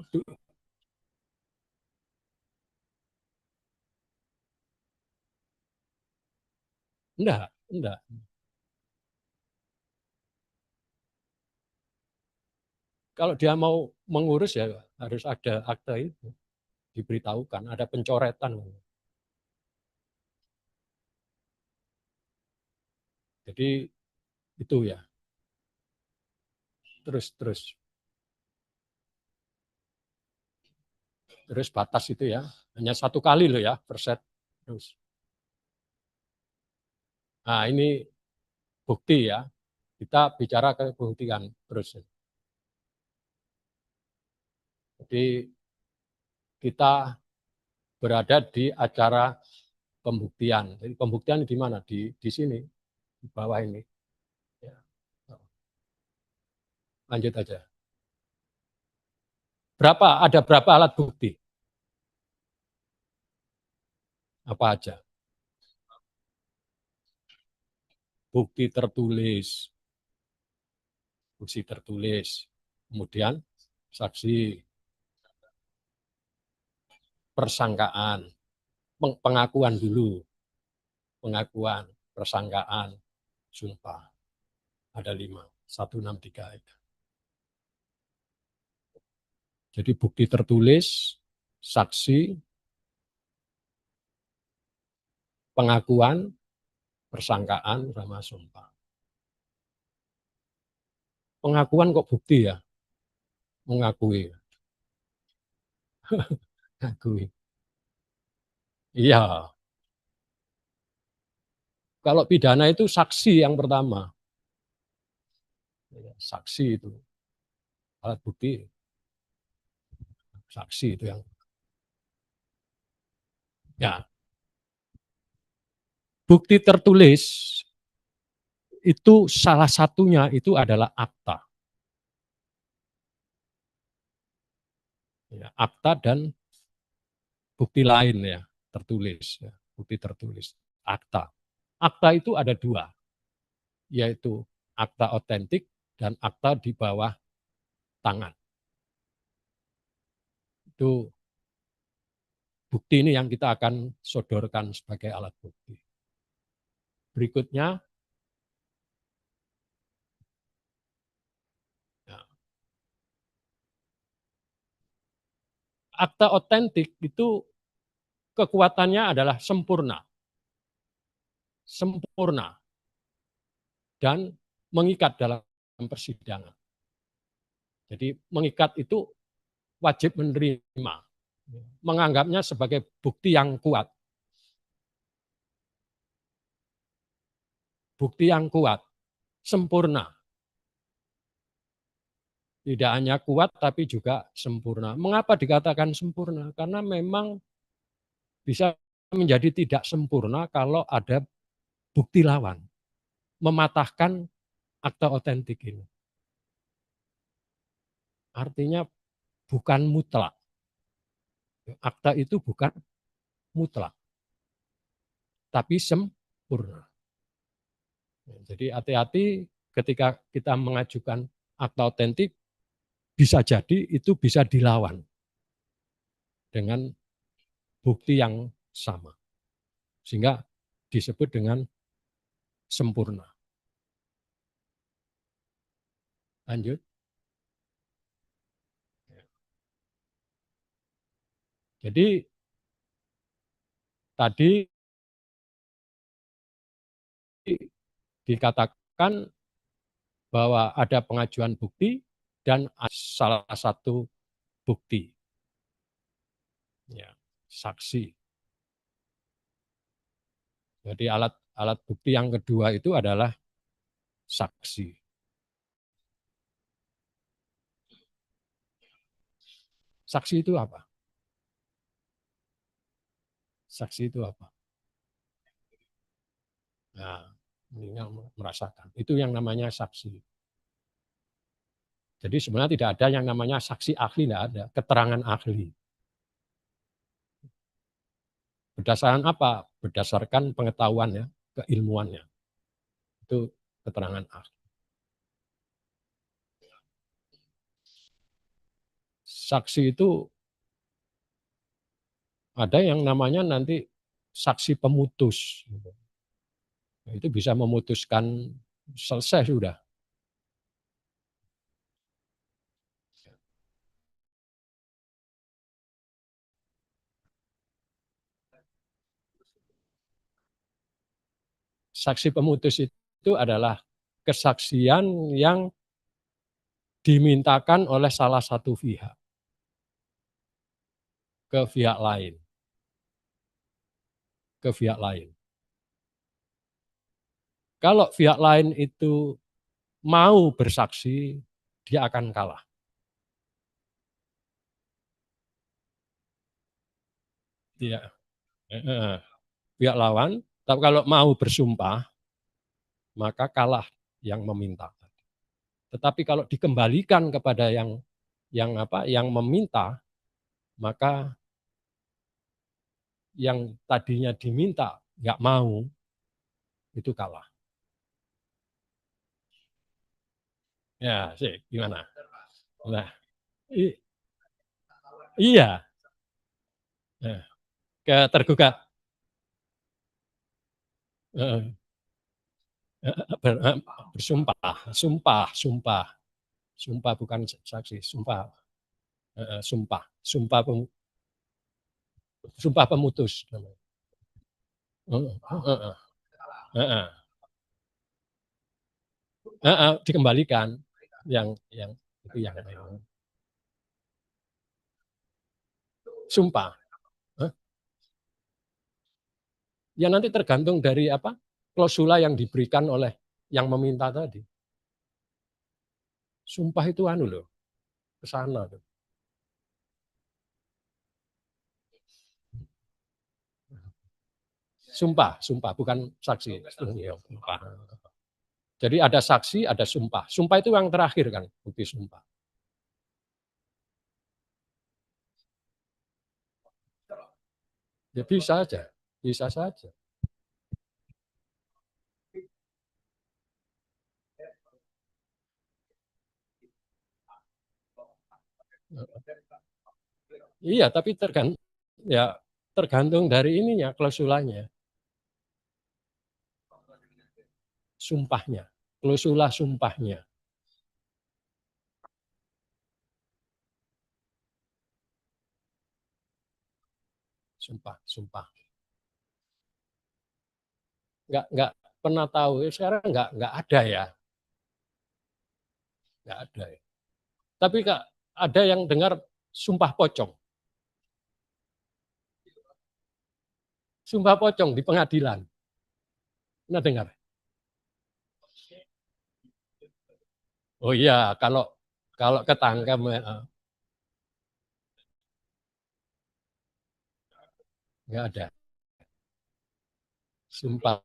Enggak. Kalau dia mau mengurus ya harus ada akte itu. Diberitahukan, ada pencoretan. Jadi itu ya. Terus batas itu ya, hanya 1 kali loh ya per set. Terus. Nah ini bukti ya, kita bicara ke pembuktian terus. Jadi kita berada di acara pembuktian. Jadi pembuktian di mana? Di sini, di bawah ini. Ya. Lanjut aja. Ada berapa alat bukti? Apa aja? Bukti tertulis, kemudian saksi, persangkaan, pengakuan dulu, persangkaan, sumpah. Ada 5, 1, 6, 3. Jadi bukti tertulis, saksi, pengakuan, persangkaan, sama sumpah. Pengakuan kok bukti ya? Mengakui. Mengakui. Iya. Kalau pidana itu saksi yang pertama. Saksi itu. Alat bukti. Saksi itu yang. Ya. Bukti tertulis itu salah satunya itu adalah akta. Ya, akta dan bukti lain ya, tertulis. Ya, bukti tertulis. Akta. Akta itu ada 2, yaitu akta otentik dan akta di bawah tangan. Itu bukti ini yang kita akan sodorkan sebagai alat bukti. Berikutnya, ya, akta otentik itu kekuatannya adalah sempurna. Sempurna. Dan mengikat dalam persidangan. Jadi mengikat itu wajib menerima. Menganggapnya sebagai bukti yang kuat. Bukti yang kuat, sempurna. Tidak hanya kuat tapi juga sempurna. Mengapa dikatakan sempurna? Karena memang bisa menjadi tidak sempurna kalau ada bukti lawan. Mematahkan akta otentik ini. Artinya bukan mutlak. Akta itu bukan mutlak. Tapi sempurna. Jadi hati-hati ketika kita mengajukan akta otentik, bisa jadi itu bisa dilawan dengan bukti yang sama. Sehingga disebut dengan sempurna. Lanjut. Jadi tadi dikatakan bahwa ada pengajuan bukti dan salah satu bukti. Ya, saksi. Jadi alat bukti yang kedua itu adalah saksi. Saksi itu apa? Saksi itu apa? Nah, ini yang merasakan. Itu yang namanya saksi. Jadi sebenarnya tidak ada yang namanya saksi ahli, tidak ada. Keterangan ahli. Berdasarkan apa? Berdasarkan pengetahuannya, keilmuannya. Itu keterangan ahli. Saksi itu ada yang namanya nanti saksi pemutus. Itu bisa memutuskan selesai sudah. Saksi pemutus itu itu adalah kesaksian yang dimintakan oleh salah satu pihak ke pihak lain. Ke pihak lain. Kalau pihak lain itu mau bersaksi, dia akan kalah. Dia, pihak lawan, tapi kalau mau bersumpah, maka kalah yang meminta. Tetapi kalau dikembalikan kepada yang meminta, maka yang tadinya diminta nggak mau, itu kalah. Ya, sih, gimana? Nah, iya. Nah, ke tergugat. Bersumpah, sumpah bukan saksi, sumpah, sumpah pemutus. Dikembalikan yang itu yang sumpah. Ya nanti tergantung dari klausula yang diberikan oleh yang meminta tadi. Sumpah itu loh, ke sana tuh. Sumpah bukan saksi. Sumpah. Jadi ada saksi, ada sumpah. Sumpah itu yang terakhir kan, bukti sumpah. Ya bisa saja. Iya, tapi tergantung dari ininya, klausulanya. Sumpahnya, klausula sumpahnya. Sumpah. Nggak pernah tahu, sekarang nggak ada ya. Nggak ada ya. Tapi Kak, ada yang dengar sumpah pocong. Sumpah pocong di pengadilan. Pernah dengar? Oh iya, kalau ketangkep nggak ada. Sumpah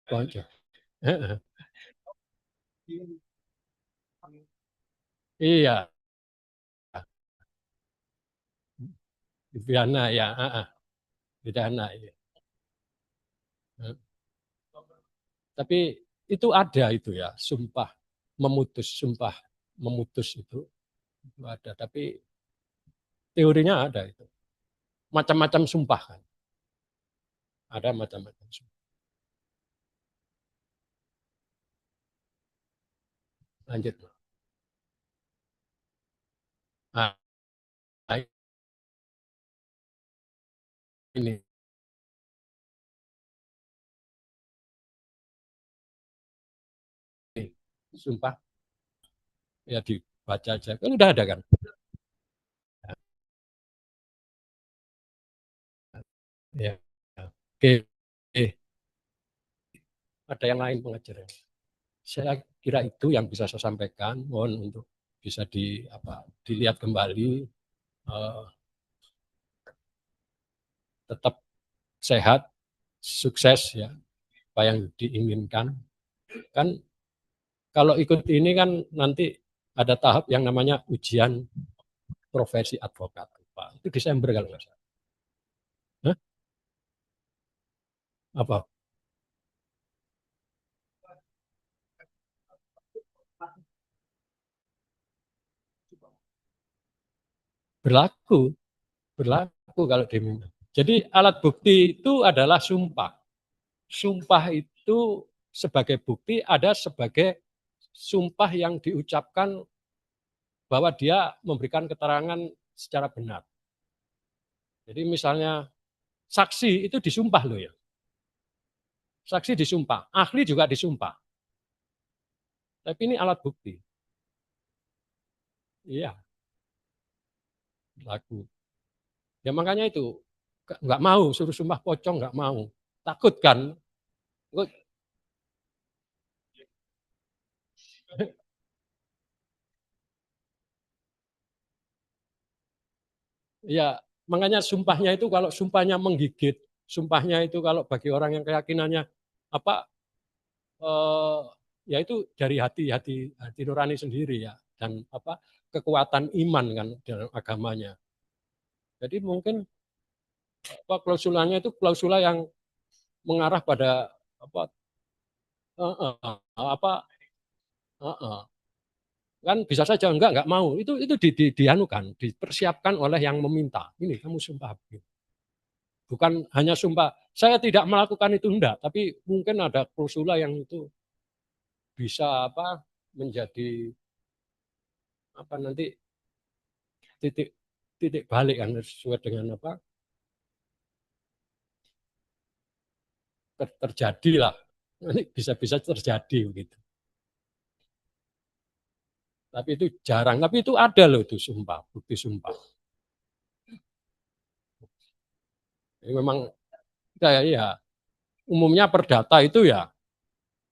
pocong. Iya, pidana ya, pidana ya. Tapi itu ada itu ya, sumpah memutus itu ada. Tapi teorinya ada itu. Macam-macam sumpah kan. Ada macam-macam sumpah. Lanjut. Nah, ini sumpah ya dibaca aja. Kan udah ada kan. Ya. Oke. Ada yang lain pengajarnya. Saya kira itu yang bisa saya sampaikan. Mohon untuk bisa dilihat kembali. Tetap sehat, sukses ya, apa yang diinginkan. Kan kalau ikut ini kan nanti ada tahap yang namanya ujian profesi advokat. Pak. Itu Desember kalau nggak salah. Hah? Apa? Berlaku kalau diminta. Jadi alat bukti itu adalah sumpah. Sumpah itu sebagai bukti ada sebagai sumpah yang diucapkan bahwa dia memberikan keterangan secara benar. Jadi misalnya saksi itu disumpah loh ya. Saksi disumpah, ahli juga disumpah. Tapi ini alat bukti. Iya, laku. Ya makanya itu nggak mau suruh sumpah pocong, nggak mau. Takut kan? Ya makanya sumpahnya itu kalau sumpahnya menggigit, sumpahnya itu kalau bagi orang yang keyakinannya apa ya itu dari hati nurani sendiri ya, dan apa kekuatan iman kan dalam agamanya. Jadi mungkin apa klausulanya itu klausula yang mengarah pada apa apa kan bisa saja enggak mau, itu dianukan, dipersiapkan oleh yang meminta, ini kamu sumpah, bukan hanya sumpah saya tidak melakukan itu, enggak, tapi mungkin ada klausula yang itu bisa apa menjadi apa nanti titik balik kan sesuai dengan apa terjadi lah, nanti bisa terjadi begitu. Tapi itu jarang, tapi itu ada loh itu sumpah, bukti sumpah. Jadi memang kayak ya umumnya perdata itu ya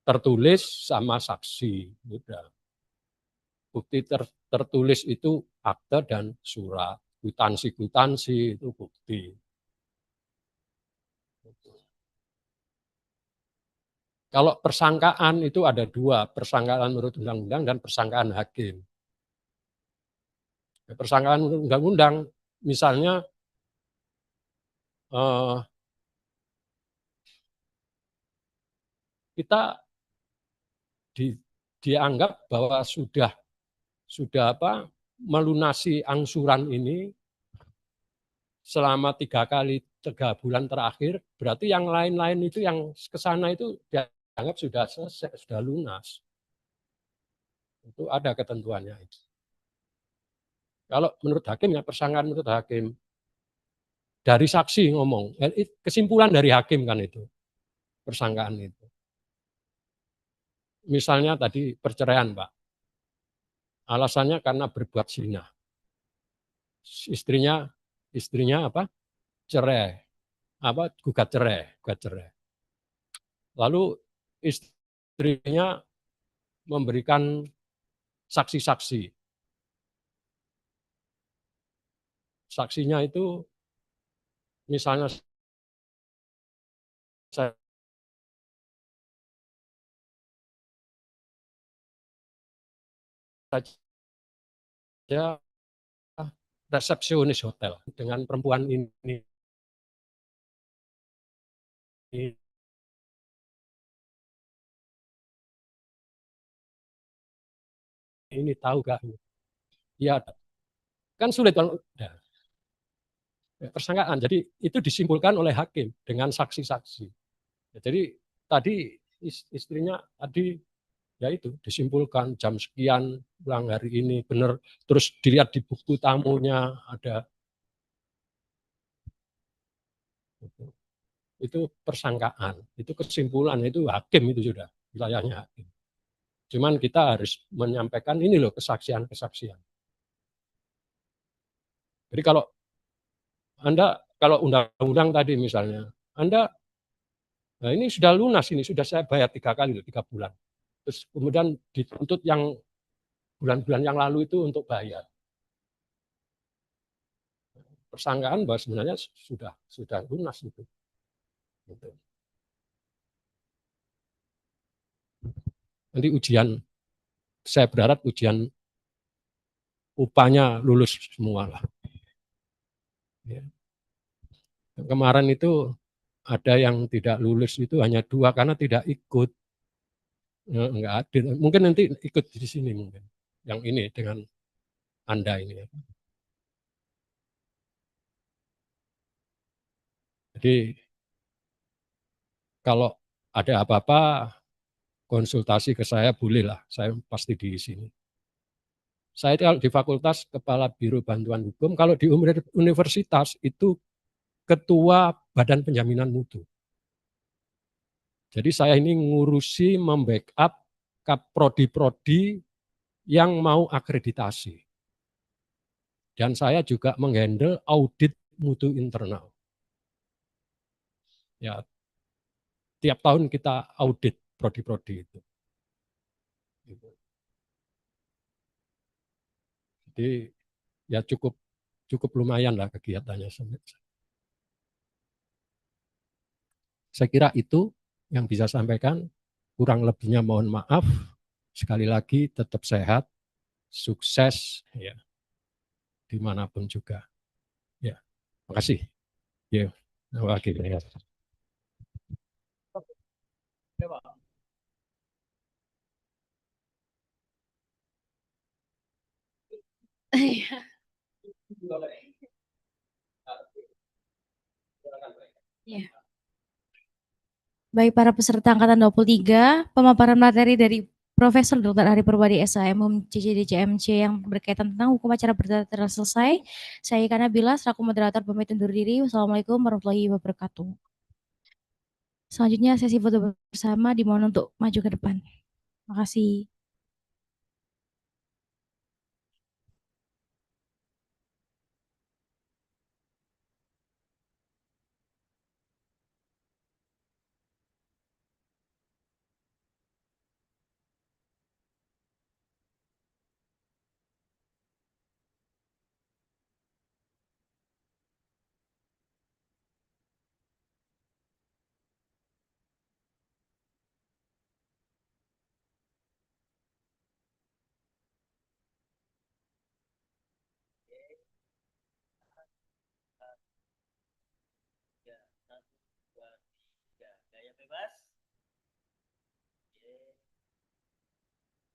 tertulis sama saksi, udah. Bukti tertulis itu akte dan surat, kwitansi itu bukti. Kalau persangkaan itu ada dua, persangkaan menurut undang-undang dan persangkaan hakim. Persangkaan undang-undang, misalnya kita dianggap bahwa sudah apa melunasi angsuran ini selama 3 bulan terakhir, berarti yang lain-lain itu yang kesana itu dianggap sudah selesai, sudah lunas. Itu ada ketentuannya itu. Kalau menurut hakim ya persangkaan menurut hakim. Dari saksi ngomong, kesimpulan dari hakim kan itu, persangkaan itu. Misalnya tadi perceraian, Pak. Alasannya karena berbuat zina. Istrinya apa? Cerai. Gugat cerai. Lalu istrinya memberikan saksi-saksi. Saksinya itu misalnya saja resepsionis hotel dengan perempuan ini tahu gak? Ya kan sulit kalau persangkaan. Jadi itu disimpulkan oleh hakim dengan saksi-saksi. Jadi tadi istrinya tadi ya itu disimpulkan jam sekian pulang hari ini benar, terus dilihat di buku tamunya ada itu persangkaan, itu kesimpulan, itu hakim, itu sudah wilayahnya hakim. Cuman kita harus menyampaikan ini loh kesaksian. Jadi kalau Anda kalau undang-undang tadi misalnya, Anda nah ini sudah lunas, ini sudah saya bayar 3 kali loh, 3 bulan. Terus kemudian dituntut yang bulan-bulan yang lalu itu untuk bayar. Persangkaan bahwa sebenarnya sudah lunas itu. Gitu. Nanti ujian, saya berharap ujian upahnya lulus semua lah. Ya. Kemarin itu ada yang tidak lulus itu hanya 2 karena tidak ikut. Enggak adil. Mungkin nanti ikut di sini mungkin. Yang ini dengan Anda ini. Jadi kalau ada apa-apa konsultasi ke saya bolehlah, saya pasti di sini. Saya kalau di fakultas kepala Biro Bantuan Hukum, kalau di universitas itu ketua Badan Penjaminan Mutu. Jadi saya ini ngurusi membackup prodi-prodi yang mau akreditasi. Dan saya juga menghandle audit mutu internal. Ya, tiap tahun kita audit prodi-prodi itu. Jadi ya cukup lumayan lah kegiatannya. Saya kira itu yang bisa sampaikan. Kurang lebihnya mohon maaf. Sekali lagi tetap sehat, sukses ya dimanapun juga. Ya, makasih. Ya, terima kasih. Ya. Ya, Pak. Ya. Baik para peserta angkatan 23, pemaparan materi dari Profesor Dr. Ari Purbadi SHM CCDCMC yang berkaitan tentang hukum acara berdata telah selesai. Saya Ika Nabila selaku moderator pamit undur diri. Wassalamualaikum warahmatullahi wabarakatuh. Selanjutnya sesi foto bersama dimohon untuk maju ke depan. Terima kasih. Gaya bebas.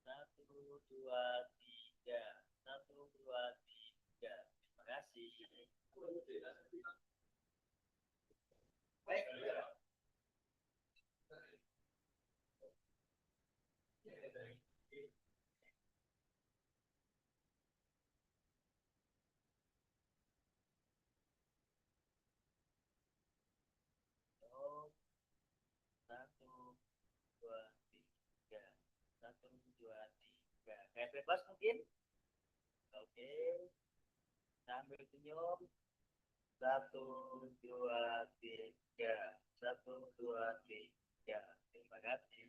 Satu, dua, tiga. Satu, dua, tiga. Terima kasih. Baik. Satu, dua, tiga. Satu, dua, tiga. Gaya bebas mungkin? Oke. Sambil senyum. Satu, dua, tiga. Satu, dua, tiga. Terima kasih.